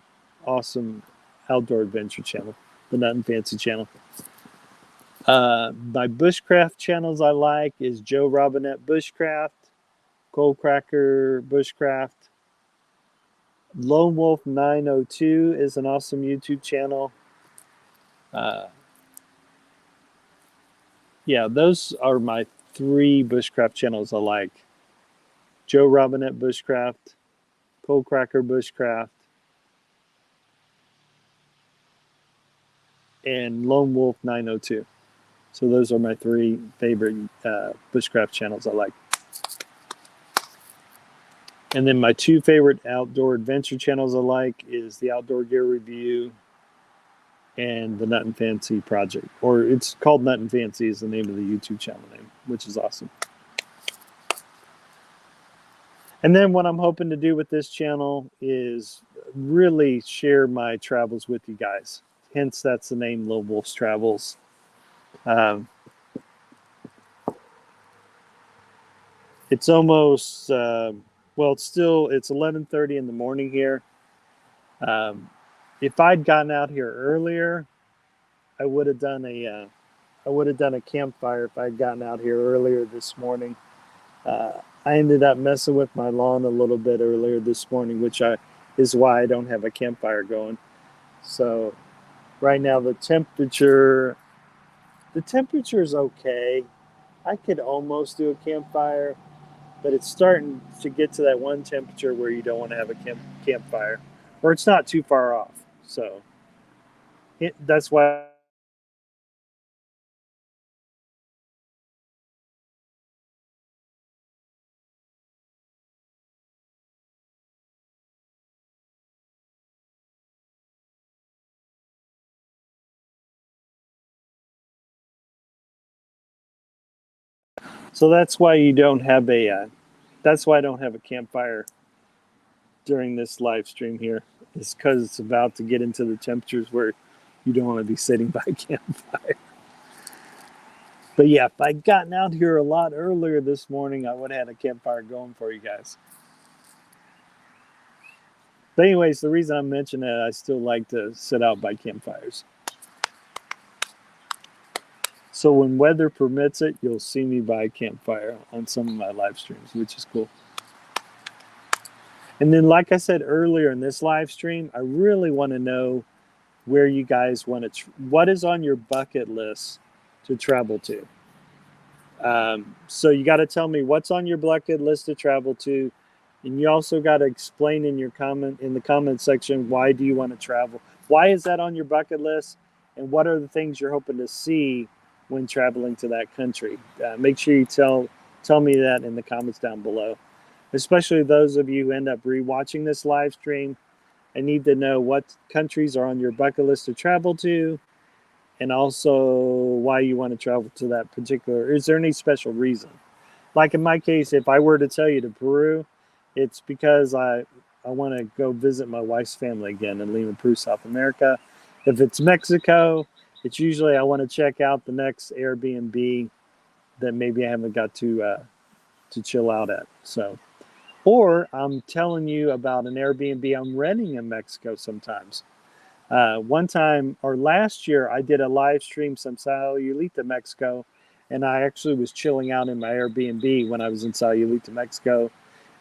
awesome outdoor adventure channel, the Nut and Fancy channel. My bushcraft channels I like is Joe Robinette Bushcraft, Cold Cracker Bushcraft. Lone Wolf 902 is an awesome YouTube channel. Those are my 3 bushcraft channels I like. Joe Robinette Bushcraft, Cold Cracker Bushcraft, and Lone Wolf 902. So those are my 3 favorite bushcraft channels I like. And then my 2 favorite outdoor adventure channels I like is the Outdoor Gear Review and the Nut and Fancy Project. Or it's called Nut and Fancy is the name of the YouTube channel name, which is awesome. And then what I'm hoping to do with this channel is really share my travels with you guys. Hence, that's the name Lone Wolf's Travels. It's almost well, it's 11:30 in the morning here. If I'd gotten out here earlier, I would have done a campfire if I'd gotten out here earlier this morning. I ended up messing with my lawn a little bit earlier this morning, which is why I don't have a campfire going. So right now the temperature is okay. I could almost do a campfire, but it's starting to get to that one temperature where you don't want to have a campfire, or it's not too far off. So that's why. So that's why you don't have that's why I don't have a campfire during this live stream here. It's because it's about to get into the temperatures where you don't want to be sitting by a campfire. But yeah, if I'd gotten out here a lot earlier this morning, I would have had a campfire going for you guys. But anyways, the reason I mention that, I still like to sit out by campfires. So when weather permits it, you'll see me by a campfire on some of my live streams, which is cool. And then, like I said earlier in this live stream, I really want to know where you guys want to, what is on your bucket list to travel to. So you got to tell me what's on your bucket list to travel to. And you also got to explain in the comment section, why do you want to travel? Why is that on your bucket list? And what are the things you're hoping to see when traveling to that country? Make sure you tell me that in the comments down below. Especially those of you who end up rewatching this live stream, I need to know what countries are on your bucket list to travel to, and also why you want to travel to that particular. Is there any special reason? Like in my case, if I were to tell you to Peru, it's because I want to go visit my wife's family again in Lima, Peru, South America. If it's Mexico, it's usually I want to check out the next Airbnb that maybe I haven't got to chill out at. So, or I'm telling you about an Airbnb I'm renting in Mexico sometimes. One time, or last year, I did a live stream from Sayulita, Mexico, and I actually was chilling out in my Airbnb when I was in Sayulita, Mexico.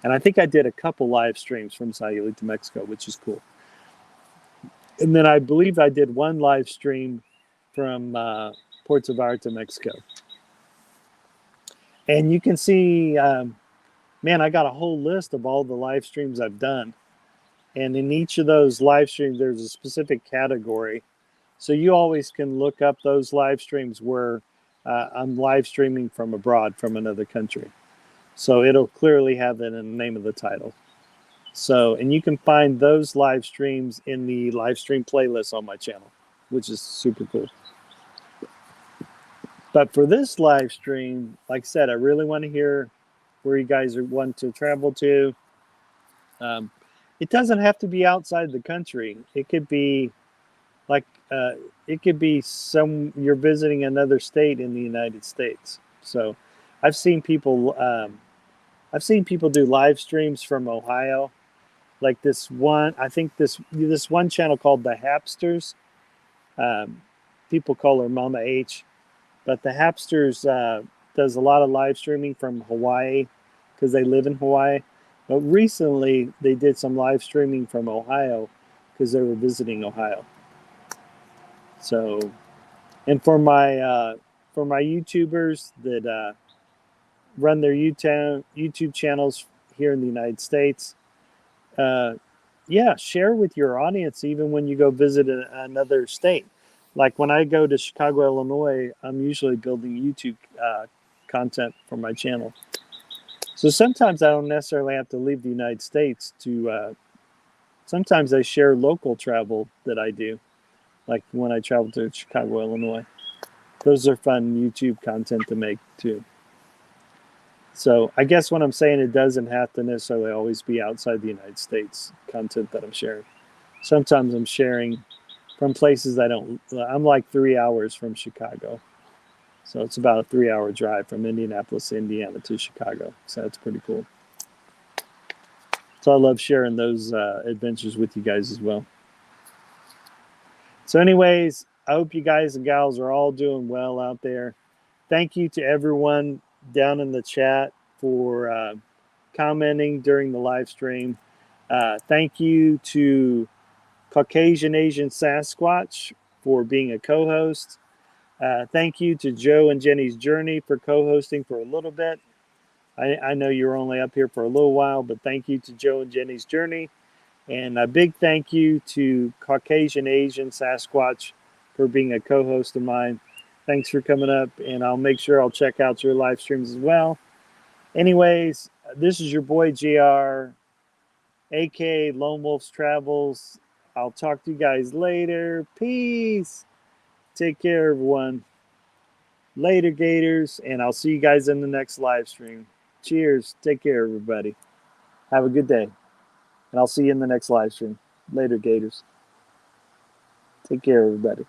And I think I did a couple live streams from Sayulita, Mexico, which is cool. And then I believe I did one live stream from Puerto Vallarta, Mexico. And you can see, man, I got a whole list of all the live streams I've done. And in each of those live streams, there's a specific category. So you always can look up those live streams where I'm live streaming from abroad, from another country. So it'll clearly have that in the name of the title. So, and you can find those live streams in the live stream playlist on my channel, which is super cool. But for this live stream, like I said, I really want to hear where you guys want to travel to. It doesn't have to be outside the country. It could be like, you're visiting another state in the United States. So I've seen people do live streams from Ohio. Like this one, I think this one channel called The Hapsters. People call her Mama H, but The Hapsters does a lot of live streaming from Hawaii because they live in Hawaii. But recently they did some live streaming from Ohio because they were visiting Ohio. So, and for my YouTubers that run their YouTube channels here in the United States, yeah, share with your audience even when you go visit another state. Like when I go to Chicago, Illinois, I'm usually building YouTube content for my channel. So sometimes I don't necessarily have to leave the United States to, sometimes I share local travel that I do. Like when I travel to Chicago, Illinois. Those are fun YouTube content to make too. So I guess what I'm saying, it doesn't have to necessarily always be outside the United States content that I'm sharing. Sometimes I'm sharing from places I'm like 3 hours from Chicago. So it's about a 3 hour drive from Indianapolis, Indiana to Chicago. So that's pretty cool. So I love sharing those adventures with you guys as well. So anyways, I hope you guys and gals are all doing well out there. Thank you to everyone down in the chat for commenting during the live stream. Thank you to Caucasian Asian Sasquatch for being a co-host. Thank you to Joe and Jenny's Journey for co-hosting for a little bit. I know you're only up here for a little while, but thank you to Joe and Jenny's Journey. And a big thank you to Caucasian Asian Sasquatch for being a co-host of mine. Thanks for coming up, and I'll make sure I'll check out your live streams as well. Anyways, this is your boy JR, aka Lone Wolf's Travels. I'll talk to you guys later. Peace. Take care, everyone. Later, Gators, and I'll see you guys in the next live stream. Cheers. Take care, everybody. Have a good day. And I'll see you in the next live stream. Later, Gators. Take care, everybody.